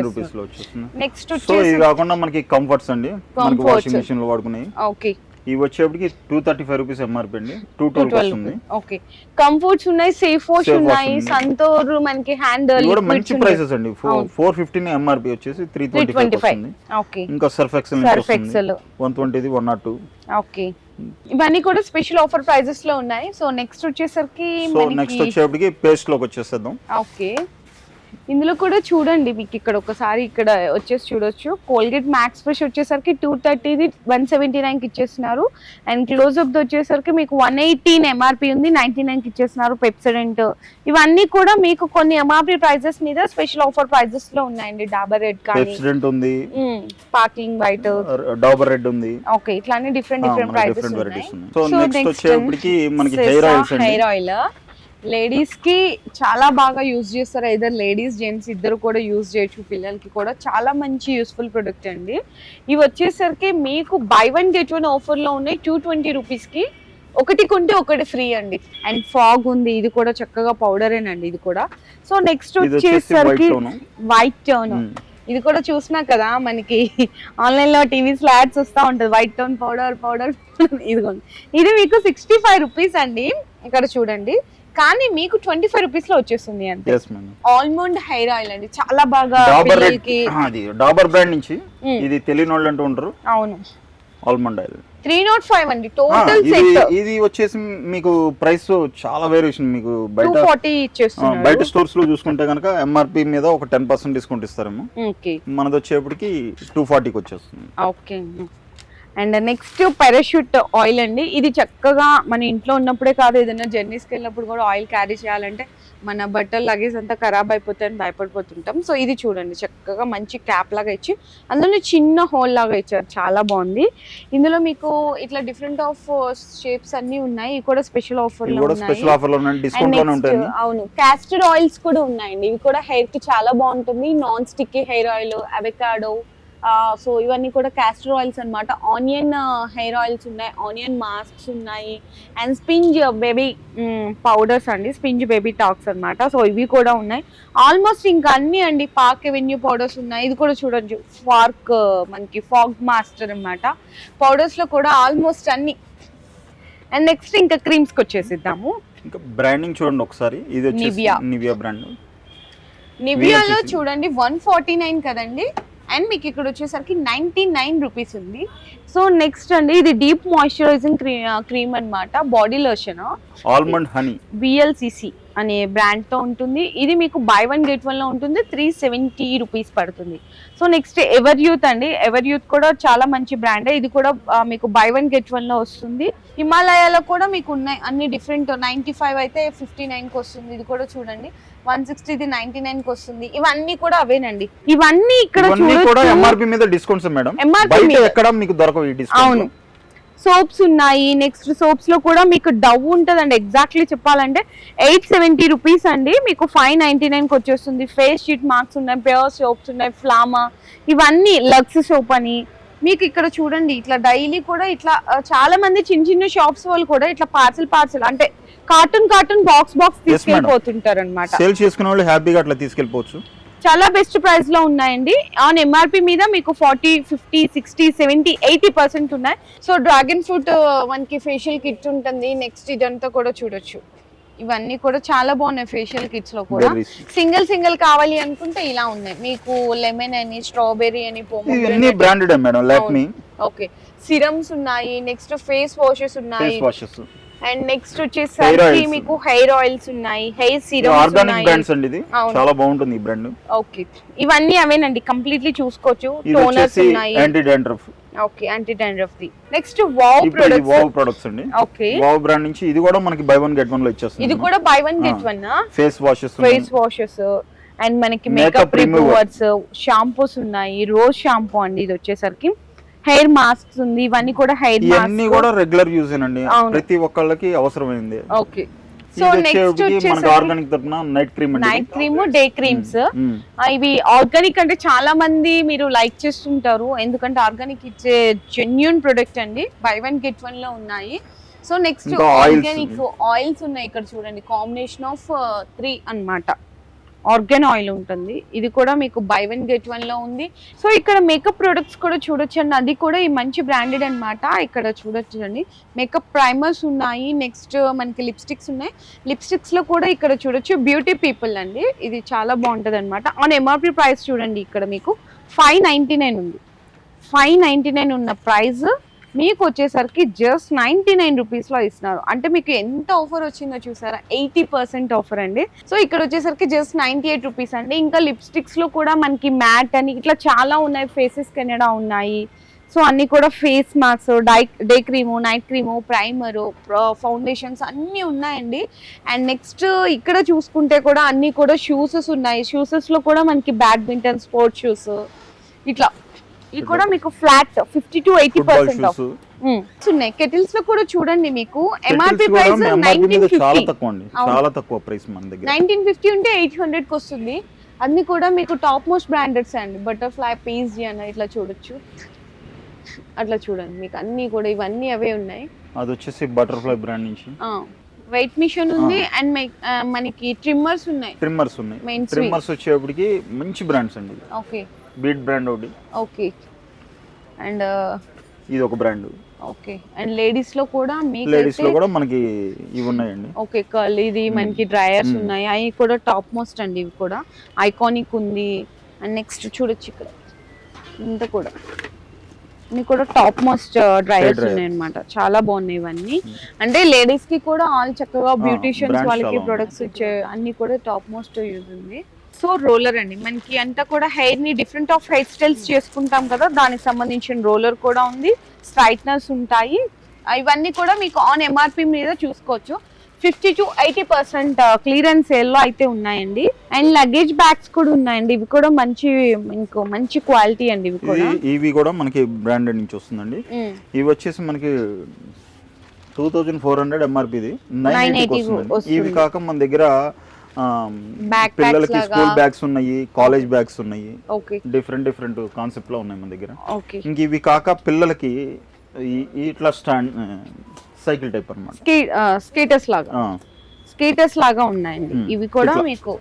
రూపీస్ లో వచ్చేస్తుంది. నెక్స్ట్ సో ఇది కాకుండా మనకి కంఫర్ట్స్ అండి, మనకి వాషింగ్ మెషిన్ లో వాడుకునే. ఓకే, ఇవి వచ్చేప్పటికి 235 రూపీస్ ఎంఆర్పి అండి, 212 వస్తుంది. ఓకే, కంఫర్ట్స్ ఉన్నాయి, సేఫ్ వాష్ ఉన్నాయి, సంతూర్ మనకి హ్యాండిల్ కూడా మంచి ప్రైసెస్ అండి. 415 ఎంఆర్పి వచ్చేసి 325 వస్తుంది. ఓకే, ఇంకా సర్ఫ్ ఎక్సెల్ 120 102. ఓకే, ఇవన్నీ కూడా స్పెషల్ ఆఫర్ ప్రైజెస్ లో ఉన్నాయి. సో నెక్స్ట్ వచ్చేసరికి నెక్స్ట్ వచ్చేప్పటికి పేస్ట్ లోకి వచ్చేసేద్దాం. ఓకే, ఇందులో కూడా చూడండి, మీకు ఇక్కడ ఒకసారి ఇక్కడ వచ్చేసి చూడొచ్చు. కోల్గేట్ మ్యాక్స్ ఫ్రెష్ వచ్చేసరికి 230 179 కి ఇచ్చేస్తున్నారు. అండ్ క్లోజ్అప్ వచ్చేసరికి మీకు 118 ఎంఆర్పి ఉంది, 99 కి ఇచ్చేస్తున్నారు. పెప్సడెంట్ ఇవన్నీ కూడా మీకు కొన్ని ఎంఆర్పి ప్రైజెస్ మీద స్పెషల్ ఆఫర్ ప్రైజెస్ లో ఉన్నాయండి. డాబర్ రెడ్ కానీ పెప్సడెంట్ ఉంది, స్పార్క్లింగ్ వైట్, డాబర్ రెడ్ ఉంది. ఓకే, ఇట్లానే డిఫరెంట్ ప్రైజెస్ ఉన్నాయి. సో నెక్స్ట్ వచ్చేప్పటికి మనకి హెయిర్ ఆయిల్ లేడీస్ కి చాలా బాగా యూజ్ చేస్తారు. ఐదర్ లేడీస్ జెంట్స్ ఇద్దరు కూడా యూజ్ చేయొచ్చు. పిల్లలకి కూడా చాలా మంచి యూస్ఫుల్ ప్రొడక్ట్ అండి. ఇవి వచ్చేసరికి మీకు బై 1 get 1 ఆఫర్ లో ఉన్నాయి. 220 రూపీస్ కి ఒకటి కొంటే ఒకటి ఫ్రీ అండి. అండ్ ఫాగ్ ఉంది, ఇది కూడా చక్కగా పౌడరేనండి ఇది కూడా. సో నెక్స్ట్ వచ్చేసరికి వైట్ టోన్, ఇది కూడా చూసినా కదా మనకి ఆన్లైన్ లో టీవీస్ లో యాడ్స్ వస్తూ ఉంటది, వైట్ టోన్ పౌడర్ ఇదిగోండి. ఇది మీకు 65 రూపీస్ అండి. ఇక్కడ చూడండి, కానీ మీకు 25 రూపీస్ లో వచ్చేస్తుంది అంతే. ఆల్మండ్ హెయిర్ ఆయిల్ అండి, చాలా బాగా డాబర్ బ్రాండ్ నుంచి. ఇది తెలియని వాళ్ళు అంటూ ఉంటారు. అవును, ఆల్మండ్ ఆయిల్ 305 అండి టోటల్ సెట్. ఇది వచ్చేసి మీకు ప్రైస్ చాలా వేరియేషన్. మీకు బయట 240 ఇచ్చేస్తున్నారు. బయట స్టోర్స్ లో చూసుకుంటే కనుక ఎంఆర్పి మీద ఒక 10% డిస్కౌంట్ ఇస్తారేమో. ఓకే, మనది వచ్చేప్పటికి 240కి వచ్చేస్తుంది. Okay, and next parachute oil అండి. ఇది చక్కగా మన ఇంట్లో ఉన్నప్పుడే కాదు, ఏదైనా జర్నీస్కి వెళ్ళినప్పుడు కూడా ఆయిల్ క్యారీ చేయాలంటే మన బట్టలు లగేజ్ అంతా ఖరాబ్ అయిపోతాయని భయపడిపోతుంటాం. సో ఇది చూడండి, చక్కగా మంచి క్యాప్ లాగా ఇచ్చి అందులో చిన్న హోల్ లాగా ఇచ్చారు, చాలా బాగుంది. ఇందులో మీకు ఇట్లా డిఫరెంట్ ఆఫ్ షేప్స్ అన్ని ఉన్నాయి. ఇవి కూడా స్పెషల్ ఆఫర్ లో ఉన్నాయి. అవును, క్యాస్టర్ ఆయిల్స్ కూడా ఉన్నాయండి. ఇవి కూడా హెయిర్ కి చాలా బాగుంటుంది. Non sticky hair oil, avocado, so ఇవన్నీ కూడా క్యాస్టర్ ఆయిల్స్ అన్నమాట. ఆనియన్ హెయిర్ ఆయిల్స్ ఉన్నాయి, ఆనియన్ మాస్క్స్ ఉన్నాయి, అండ్ స్పింజ్ బేబీ పౌడర్స్ అండి, స్పింజ్ బేబీ టాక్స్ అన్నమాట. సో ఇవి కూడా ఉన్నాయి. ఆల్మోస్ట్ ఇంకా అన్ని అండి. పార్క్ ఎవెన్యూ పౌడర్స్ ఉన్నాయి. ఇది కూడా చూడొచ్చు, ఫార్క్ మనకి ఫాగ్ మాస్టర్ అన్నమాట. పౌడర్స్ లో కూడా ఆల్మోస్ట్ అన్ని. అండ్ నెక్స్ట్ ఇంకా క్రీమ్స్ కి వచ్చేసిద్దాము. ఇంకా బ్రాండింగ్ చూడండి ఒకసారి. ఇది వచ్చేసి నివియా బ్రాండ్. నివియాలో చూడండి 149 కదండి. అండ్ మీకు ఇక్కడ వచ్చేసరికి 99 రూపీస్ ఉంది. సో నెక్స్ట్ అండి, ఇది డీప్ మాయిశ్చరైజింగ్ క్రీమ్ అన్నమాట, body lotion, almond honey, BLCC అనే బ్రాండ్ తో ఉంటుంది. ఇది మీకు బై 1 get 1 లో ఉంటుంది, 370 రూపీస్ పడుతుంది. సో నెక్స్ట్ ఎవర్ యూత్ అండి. ఎవర్ యూత్ కూడా చాలా మంచి బ్రాండే. ఇది కూడా మీకు బై 1 get 1 లో వస్తుంది. హిమాలయాలో కూడా మీకు ఉన్నాయి అన్ని డిఫరెంట్. 95 అయితే 59 కి వస్తుంది. ఇది కూడా చూడండి, 160 ఇది 99 కి వస్తుంది. ఇవన్నీ కూడా అవేనండి. ఇవన్నీ ఇక్కడ ఎంఆర్పి మీద డిస్కౌంట్స్ మేడం. ఎక్కడ మీకు దొరకవు ఈ డిస్కౌంట్. అవును, సోప్స్ ఉన్నాయి. నెక్స్ట్ సోప్స్ లో కూడా మీకు డవ్ ఉంటదండి. ఎగ్జాక్ట్లీ చెప్పాలంటే 870 రూపీస్ అండి, మీకు 599 కి వచ్చేస్తుంది. ఫేస్ షీట్ మార్క్స్ ఉన్నాయి, ప్యూర్ సోప్స్ ఉన్నాయి, ఫ్లామా, ఇవన్నీ లక్స్ సోప్ అని. మీకు ఇక్కడ చూడండి, ఇట్లా డైలీ కూడా ఇట్లా చాలా మంది చిన్న షాప్స్ వాళ్ళు కూడా ఇట్లా పార్సల్ అంటే కార్టూన్ బాక్స్ తీసుకెళ్ళిపోతుంటారు అనమాట. సేల్ చేసుకునే వాళ్ళు హ్యాపీగా అట్లా తీసుకెళ్ళిపోవచ్చు. చాలా బెస్ట్ ప్రైస్ లో ఉన్నాయండి. ఆన్ ఎంఆర్పి మీద మీకు 40, 50, 60, 70, 80% ఉన్నాయి. సో డ్రాగన్ ఫ్రూట్ మనకి ఫేషియల్ కిట్ ఉంటుంది. నెక్స్ట్ ఇదంతా కూడా చూడొచ్చు. ఇవన్నీ కూడా చాలా బాగున్నాయి ఫేషియల్ కిట్స్ లో కూడా. సింగిల్ కావాలి అనుకుంటే ఇలా ఉన్నాయి మీకు. లెమన్ అని, స్ట్రాబెర్రీ అని, ఓకే, సిరమ్స్ ఉన్నాయి. నెక్స్ట్ ఫేస్ వాషెస్ ఉన్నాయి. అండ్ నెక్స్ట్ వచ్చేసరికి మీకు హెయిర్ ఆయిల్స్ ఉన్నాయి, హెయిర్ సీరమ్స్ ఉన్నాయి. చాలా బాగుంటుంది ఈ బ్రాండ్. ఓకే, ఇవన్నీ అవేనండి, కంప్లీట్లీ చూసుకోవచ్చు. టోనర్స్ ఉన్నాయి, anti dandruff. Okay, anti dandruff the. Next wow products అండి. ఓకే, వావ్ బ్రాండ్ నుంచి ఇది కూడా మనకి బై 1 get 1 లో ఇచ్చేస్తుంది. ఇది కూడా by 1 get 1. Face washes and మనకి మేకప్ రిమూవర్స్, షాంపూస్ ఉన్నాయి. రోజ్ షాంపూ అండి ఇది వచ్చేసరికి. హెయిర్ మాస్క్స్ ఉంది. ఇవన్నీ కూడా హెయిర్ మాస్క్, ఇవన్నీ కూడా రెగ్యులర్ యూజ్ అండి, ప్రతి ఒక్కళ్ళకి అవసరమైంది. ఓకే, సో నెక్స్ట్ మనకి ఆర్గానిక్ తరపున నైట్ క్రీమ్ అండి. Night cream, day creams. ఇవి ఆర్గానిక్ అంటే చాలా మంది మీరు లైక్ చేస్తుంటారు, ఎందుకంటే ఆర్గానిక్ ఇచ్చే జెన్యూన్ ప్రొడక్ట్ అండి. బై 1 get 1 లో ఉన్నాయి. సో నెక్స్ట్ ఆర్గానిక్ ఆయిల్స్ ఉన్నాయి ఇక్కడ చూడండి, కాంబినేషన్ ఆఫ్ 3 అన్నమాట. ఆర్గాన్ ఆయిల్ ఉంటుంది, ఇది కూడా మీకు బై 1 get 1 లో ఉంది. సో ఇక్కడ మేకప్ ప్రొడక్ట్స్ కూడా చూడొచ్చండి, అది కూడా ఈ మంచి బ్రాండెడ్ అన్నమాట. ఇక్కడ చూడొచ్చండి మేకప్ ప్రైమర్స్ ఉన్నాయి, నెక్స్ట్ మనకి లిప్స్టిక్స్ ఉన్నాయి. లిప్స్టిక్స్ లో కూడా ఇక్కడ చూడొచ్చు బ్యూటీ పీపుల్ అండి, ఇది చాలా బాగుంటది అనమాట. ఆన్ ఎంఆర్పి ప్రైస్ చూడండి ఇక్కడ మీకు 599 ఉంది. 599 ఉన్న ప్రైస్ మీకు వచ్చేసరికి జస్ట్ 99 రూపీస్లో ఇస్తున్నారు. అంటే మీకు ఎంత ఆఫర్ వచ్చిందో చూసారా, 80% ఆఫర్ అండి. సో ఇక్కడ వచ్చేసరికి జస్ట్ 98 రూపీస్ అండి. ఇంకా లిప్స్టిక్స్లో కూడా మనకి మ్యాట్ అని ఇట్లా చాలా ఉన్నాయి, ఫేసెస్ కెనడా ఉన్నాయి. సో అన్నీ కూడా face mask, day cream, night cream, primer, foundations అన్నీ ఉన్నాయండి. అండ్ నెక్స్ట్ ఇక్కడ చూసుకుంటే కూడా అన్నీ కూడా షూసెస్ ఉన్నాయి. షూసెస్లో కూడా మనకి బ్యాడ్మింటన్, స్పోర్ట్స్ షూస్ ఇట్లా ఇది కూడా మీకు ఫ్లాట్ 50 to 80% ఆఫ్ ఉన్నాయి. కెటిల్స్ లో కూడా చూడండి మీకు ఎంఆర్పి ప్రైస్ 1950, చాలా తక్కువ అండి, చాలా తక్కువ ప్రైస్ మన దగ్గర. 1950 ఉంటే 800 కి వస్తుంది. అన్ని కూడా మీకు టాప్ మోస్ట్ బ్రాండెడ్స్ అండి. బటర్ఫ్లై, పీజీ అని ఇట్లా చూడొచ్చు, అట్లా చూడండి మీకు అన్ని కూడా ఇవన్నీ అవే ఉన్నాయి. అది వచ్చేసి బటర్ఫ్లై బ్రాండ్ నుంచి వెయిట్ మిషన్ ఉంది. అండ్ మనకి ట్రిమ్మర్స్ ఉన్నాయి. ట్రిమ్మర్స్ వచ్చేప్పటికి మంచి బ్రాండ్స్ అండి. ఓకే, బీట్ బ్రాండ్ ఒకటి. ఓకే, అండ్ ఇది ఒక బ్రాండ్. ఓకే, అండ్ లేడీస్ లో కూడా మనకి ఇవి ఉన్నాయండి. ఓకే, కర్ల్ ఇది మనకి డ్రైయర్స్ ఉన్నాయి, అవి కూడా టాప్ మోస్ట్ అండి. ఇవి కూడా ఐకానిక్ ఉంది. అండ్ నెక్స్ట్ చూడొచ్చు ఇక్కడ ఇంత కూడా ఇవి కూడా టాప్ మోస్ట్ డ్రైయర్స్ ఉన్నాయి అనమాట. చాలా బాగున్నాయి ఇవన్నీ. అంటే లేడీస్ కి కూడా ఆల్ చక్కగా బ్యూటిషియన్స్ వాళ్ళకి ప్రొడక్ట్స్ ఇచ్చే అన్ని కూడా టాప్ మోస్ట్ యూజ్ ఉంది. సో రోలర్ అండి, మనకి అంతా కూడా హెయిర్ ని డిఫరెంట్ ఆఫ్ హెయిర్ స్టైల్స్ చేసుకుంటాం కదా, దానికి సంబంధించిన రోలర్ కూడా ఉంది. స్ట్రైట్నర్స్ ఉంటాయి. ఇవన్నీ కూడా మీకు ఆన్ ఎంఆర్పి మీద చూసుకోవచ్చు. 50 to 80% క్లియరెన్స్ సేల్ లో అయితే ఉన్నాయండి. అండ్ లగేజ్ బ్యాగ్స్ కూడా ఉన్నాయండి, ఇవి కూడా మంచి క్వాలిటీ అండి. ఇవి కూడా మనకి బ్రాండెడ్ నుంచి వస్తుందండి. ఇవి వచ్చేసి మనకి 2400 ఎంఆర్పి, 980 వస్తుంది. ఇవి కాక మన దగ్గర పిల్లలకి స్కూల్ బ్యాగ్స్ ఉన్నాయి, కాలేజ్ బ్యాగ్స్ ఉన్నాయి, డిఫరెంట్ కాన్సెప్ట్ లో ఉన్నాయి మన దగ్గర. ఇంక ఇవి కాక పిల్లలకి ఇట్లా స్టాండ్ సైకిల్ టైప్ అన్నమాట, స్కేటర్స్ లాగా ఉన్నాయండి. ఇవి కూడా మీకు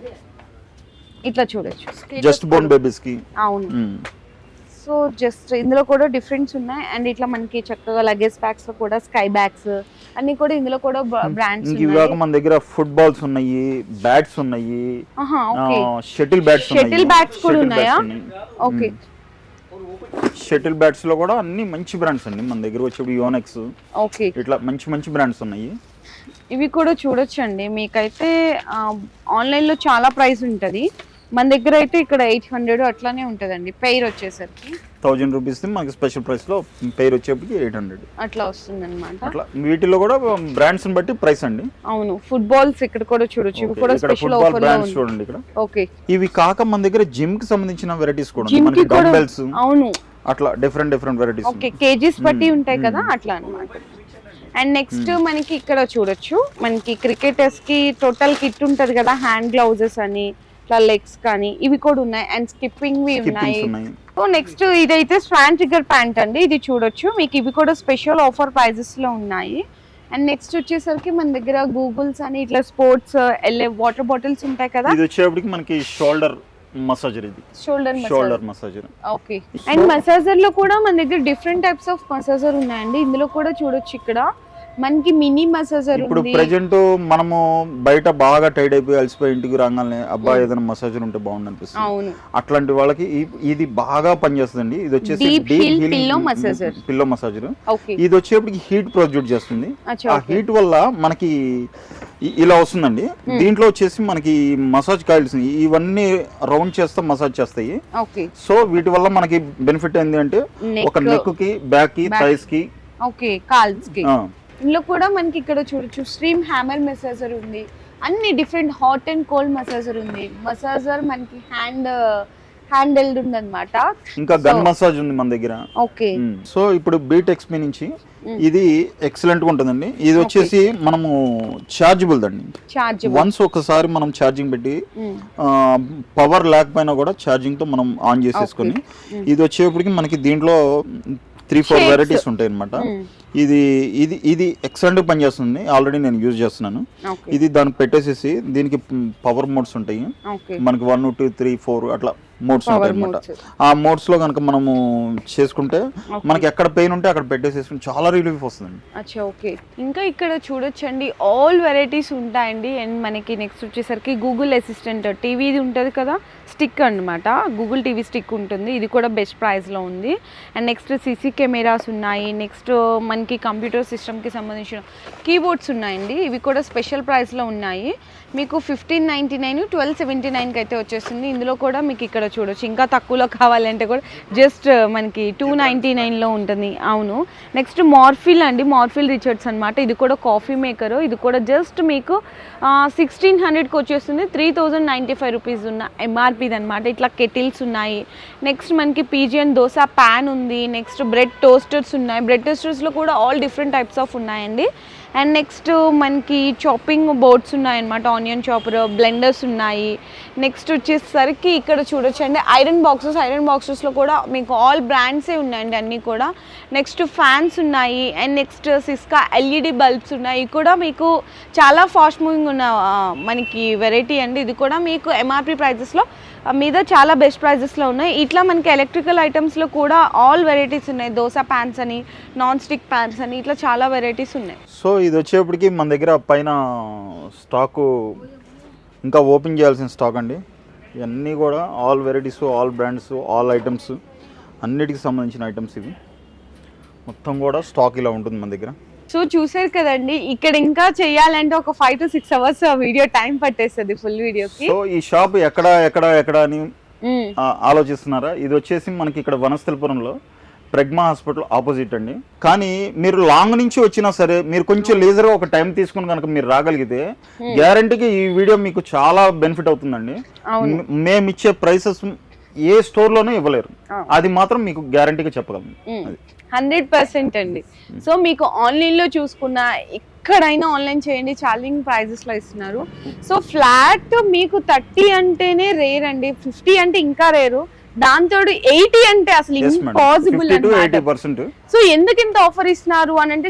ఇట్లా చూడొచ్చు, జస్ట్ బోర్న్ బేబీస్ కి. అవును, సో జస్ట్ ఇందులో కూడా డిఫరెన్స్ ఉన్నాయి. అండ్ ఇట్లా మనకి చక్కగా లగేజ్ బ్యాగ్స్ లో కూడా స్కై బ్యాగ్స్ అన్ని కూడా ఇందులో కూడా బ్రాండ్స్ ఉన్నాయి. మన దగ్గర ఫుట్ బాల్స్ ఉన్నాయి, బ్యాట్స్ ఉన్నాయి, షటిల్ బ్యాట్స్ కూడా ఉన్నాయా? ఓకే, షటిల్ బ్యాట్స్ లో కూడా అన్ని మంచి బ్రాండ్స్ అండి మన దగ్గర వచ్చేప్పుడు. యోనెక్స్, ఓకే, ఇట్లా మంచి బ్రాండ్స్ ఉన్నాయి. ఇవి కూడా చూడొచ్చండి. మీకైతే ఆన్లైన్ లో చాలా ప్రైస్ ఉంటది, మన దగ్గర అయితే ఇక్కడ 800 అట్లానే ఉంటదండి. పెయిర్ వచ్చేసరికి 1000 రూపీస్ మనకి స్పెషల్ ప్రైస్ లో పెయిర్ వచ్చేప్పటికి 800 అట్లా వస్తుంది అనమాట. అట్లా వీటిలో కూడా బ్రాండ్స్ ని బట్టి ప్రైస్ అండి. అవును, ఫుట్బాల్స్ ఇక్కడ కూడా చూడొచ్చు, ఇవి కూడా స్పెషల్ ఆఫర్ లో ఉంది. చూడండి ఇక్కడ. ఓకే, ఇవి కాక మన దగ్గర జిమ్ కి సంబంధించిన వెరైటీస్ కూడా ఉన్నాయి. మనకి డంబెల్స్, అవును, అట్లా డిఫరెంట్ వెరైటీస్. ఓకే, కేజీస్ బట్టి ఉంటాయి కదా, అట్లా అన్నమాట. అండ్ నెక్స్ట్ మనకి ఇక్కడ చూడొచ్చు, మనకి క్రికెటర్స్ కి టోటల్ కిట్ ఉంటది కదా, హ్యాండ్ గ్లౌజెస్ అని ఇట్లా లెగ్స్ కానీ ఇవి కూడా ఉన్నాయి. అండ్ స్కిప్పింగ్ వి ఉన్నాయి. సో నెక్స్ట్ ఇదైతే స్వాన్ ట్రిగ్గర్ ప్యాంట్ అండి, ఇది చూడొచ్చు మీకు. ఇవి కూడా స్పెషల్ ఆఫర్ ప్రైజెస్ లో ఉన్నాయి. అండ్ నెక్స్ట్ వచ్చేసరికి మన దగ్గర గూగుల్స్ అని ఇట్లా స్పోర్ట్స్ వాటర్ బాటిల్స్ ఉంటాయి కదా, ఇది వచ్చేప్పటికి మనకి షోల్డర్ మసాజర్, ఇది shoulder massager. Okay, and massager లో కూడా మన దగ్గర డిఫరెంట్ టైప్స్ ఆఫ్ మసాజర్ ఉన్నాయండి. ఇందులో కూడా చూడొచ్చు ఇక్కడ మనకి మినీ మసాజర్. ఇప్పుడు ప్రెజెంట్ మనము బయట బాగా టైడ్ అయిపోయి అలసిపోయి ఇంటికి రాగానే అబ్బా ఏదైనా మసాజర్ ఉంటే బాగుంది అనిపిస్తుంది. అట్లాంటి వాళ్ళకి ఇది బాగా పనిచేస్తుంది. ఇది వచ్చేసి పిల్లో మసాజర్. ఇది వచ్చేప్పటికి హీట్ ప్రొడ్యూస్ చేస్తుంది. ఆ హీట్ వల్ల మనకి ఇలా వస్తుందండి. దీంట్లో వచ్చేసి మనకి మసాజ్ కాయిల్స్ ఇవన్నీ రౌండ్ చేస్తే మసాజ్ చేస్తాయి. సో వీటి వల్ల మనకి బెనిఫిట్ ఏంటి అంటే ఒక నెక్ కి, బ్యాక్ కి, థైస్ కి, కాల్స్ కి. ఇందులో కూడా మనకి ఇక్కడ చూడొచ్చు స్ట్రీమ్ హ్యామర్ మసాజర్ ఉంది. అన్ని different hot and cold massager ఉంది. మసాజర్ మనకి హ్యాండిల్డ్ ఉందన్నమాట. ఇంకా గన్ మసాజ్ ఉంది మన దగ్గర. ఓకే. సో ఇప్పుడు బీట్ ఎక్స్పీ నుంచి ఇది ఎక్సలెంట్ గా ఉంటుందండి. ఇది వచ్చేసి మనము చార్జబుల్ దండి. వన్స్ ఒకసారి మనం ఛార్జింగ్ పెట్టి పవర్ లేకపోయినా కూడా ఛార్జింగ్ తో మనం ఆన్ చేసేసుకొని ఇది వచ్చేప్పటికి మనకి దీంట్లో 3-4 వెరైటీస్ ఉంటాయి అనమాట. ఇది ఇది ఇది ఎక్సలెంట్ పనిచేస్తుంది. ఆల్రెడీ నేను యూజ్ చేస్తున్నాను. ఇది దానికి పెట్టేసేసి దీనికి పవర్ మోడ్స్ ఉంటాయి మనకి 1, 2, 3, 4 అట్లా మోడ్స్ ఉంటాయి అనమాట. ఆ మోడ్స్ లో కనుక మనము చేసుకుంటే మనకి ఎక్కడ పెయిన్ ఉంటే అక్కడ పెట్టేసేసుకుని చాలా రిలీఫ్ వస్తుంది. అచ్చా, ఓకే. ఇంకా ఇక్కడ చూడొచ్చండి ఆల్ వెరైటీస్ ఉంటాయండి. అండ్ మనకి నెక్స్ట్ వచ్చేసరికి గూగుల్ అసిస్టెంట్ టీవీది ఉంటుంది కదా, స్టిక్ అనమాట. గూగుల్ టీవీ స్టిక్ ఉంటుంది. ఇది కూడా బెస్ట్ ప్రైస్లో ఉంది. అండ్ నెక్స్ట్ సీసీ కెమెరాస్ ఉన్నాయి. నెక్స్ట్ మనకి కంప్యూటర్ సిస్టమ్కి సంబంధించిన కీబోర్డ్స్ ఉన్నాయండి. ఇవి కూడా స్పెషల్ ప్రైస్లో ఉన్నాయి. మీకు 1599, 1279కి అయితే వచ్చేస్తుంది. ఇందులో కూడా మీకు ఇక్కడ చూడొచ్చు. ఇంకా తక్కువలో కావాలంటే కూడా జస్ట్ మనకి 299లో ఉంటుంది. అవును. నెక్స్ట్ మార్ఫిల్ అండి, మార్ఫిల్ రిచర్డ్స్ అనమాట. ఇది కూడా కాఫీ మేకరు. ఇది కూడా జస్ట్ మీకు 1600కి వచ్చేస్తుంది. 3095 రూపీస్ ఉన్న ఎంఆర్పీది అనమాట. ఇట్లా కెటిల్స్ ఉన్నాయి. నెక్స్ట్ మనకి పీజియన్ దోశ ప్యాన్ ఉంది. నెక్స్ట్ బ్రెడ్ టోస్టర్స్ ఉన్నాయి. బ్రెడ్ టోస్టర్స్లో కూడా ఆల్ డిఫరెంట్ టైప్స్ ఆఫ్ ఉన్నాయండి. అండ్ నెక్స్ట్ మనకి చాపింగ్ బోర్డ్స్ ఉన్నాయన్నమాట. ఆనియన్ చాపర్, బ్లెండర్స్ ఉన్నాయి. నెక్స్ట్ వచ్చేసరికి ఇక్కడ చూడొచ్చండి ఐరన్ బాక్సెస్లో కూడా మీకు ఆల్ బ్రాండ్సే ఉన్నాయండి అన్నీ కూడా. నెక్స్ట్ ఫ్యాన్స్ ఉన్నాయి. And next Syska LED bulbs ఉన్నాయి. ఇవి కూడా మీకు చాలా ఫాస్ట్ మూవింగ్ ఉన్న మనకి వెరైటీ అండి. ఇది కూడా మీకు ఎంఆర్పి ప్రైజెస్లో మీద చాలా బెస్ట్ ప్రైజెస్లో ఉన్నాయి. ఇట్లా మనకి ఎలక్ట్రికల్ ఐటమ్స్లో కూడా ఆల్ వెరైటీస్ ఉన్నాయి. దోశ ప్యాన్స్ అని, నాన్ స్టిక్ ప్యాన్స్ అని, ఇట్లా చాలా వెరైటీస్ ఉన్నాయి. సో ఇది వచ్చేప్పటికి మన దగ్గర పైన స్టాకు ఇంకా ఓపెన్ చేయాల్సిన స్టాక్ అండి. ఇవన్నీ కూడా all varieties, all brands, all items అన్నిటికి సంబంధించిన ఐటమ్స్ ఇవి. మొత్తం కూడా స్టాక్ ఇలా ఉంటుంది మన దగ్గర. సో చూసారు కదండి, ఇక్కడ ఇంకా చేయాలంటే ఒక 5 to 6 అవర్స్ వీడియో టైం పట్టేస్తుంది ఫుల్ వీడియోకి. సో ఈ షాప్ ఎక్కడ అని ఆలోచిస్తున్నారా? ఇది వచ్చేసి మనకి ఇక్కడ వనస్థలిపురంలో ప్రెగ్మా హాస్పిటల్ ఆపోజిట్ అండి. కానీ మీరు లాంగ్ నుంచి వచ్చినా సరే మీరు కొంచెం లేజర్గా ఒక టైం తీసుకుని కనుక మీరు రాగలిగితే గ్యారంటీకి ఈ వీడియో మీకు చాలా బెనిఫిట్ అవుతుందండి. మేము ఇచ్చే ప్రైసెస్ ఏ స్టోర్లోనూ ఇవ్వలేరు. అది మాత్రం మీకు గ్యారంటీగా చెప్పగలను. 100% అండి. సో మీకు ఆన్లైన్లో చూసుకున్నా ఎక్కడైనా ఆన్లైన్ చేయండి, ఛాలెంజింగ్ ప్రైజెస్లో ఇస్తున్నారు. సో ఫ్లాట్ మీకు 30 అంటేనే రేర్ అండి, 50 అంటే ఇంకా రేరు, దాంతో 80 అంటే అసలు ఇంపాసిబుల్ అన్నమాట. సో ఎందుకు ఇంత ఆఫర్ ఇస్తున్నారు అని అంటే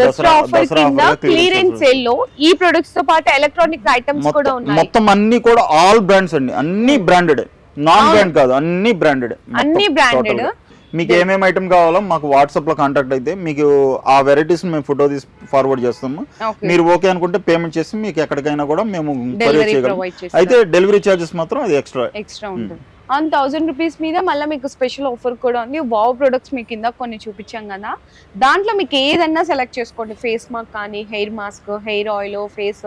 దసరా ఆఫర్ కింద క్లియరెన్స్ సేల్ లో ఈ ప్రొడక్ట్స్ తో పాటు ఎలక్ట్రానిక్ ఐటమ్స్ కూడా ఉన్నాయి. మొత్తం అన్ని కూడా ఆల్ బ్రాండ్స్ అండి, అన్ని బ్రాండెడ్, నాన్ బ్రాండ్ కాదు, అన్ని బ్రాండెడ్. మీకు ఏమేమి ఐటమ్ కావాలో మాకు వాట్సాప్ లో కాంటాక్ట్ అయితే మీకు ఆ వెరైటీస్ మేము ఫోటో తీసి ఫార్వర్డ్ చేస్తాము. మీరు ఓకే అనుకుంటే పేమెంట్ చేసి మీకు ఎక్కడికైనా కూడా మేము కొరియర్ చేయగలం. అయితే డెలివరీ చార్జెస్ మాత్రం అది ఎక్స్ట్రా ఉంటుంది. ఆన్ 1000 రూపీస్ మీద మళ్ళీ మీకు స్పెషల్ ఆఫర్ కూడా ఉంది. వావ్ ప్రొడక్ట్స్ మీకు కింద కొన్ని చూపించాం కదా, దాంట్లో మీకు ఏదన్నా సెలెక్ట్ చేసుకోండి. ఫేస్ మాస్క్ కానీ, hair mask, hair oil, face,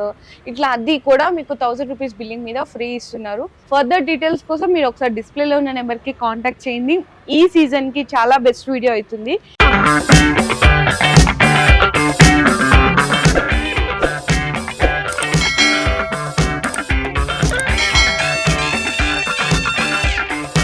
ఇట్లా అది కూడా మీకు 1000 రూపీస్ బిల్లింగ్ మీద ఫ్రీ ఇస్తున్నారు. ఫర్దర్ డీటెయిల్స్ కోసం మీరు ఒకసారి డిస్ప్లేలో ఉన్న నెంబర్కి కాంటాక్ట్ చేయండి. ఈ సీజన్కి చాలా బెస్ట్ వీడియో అవుతుంది.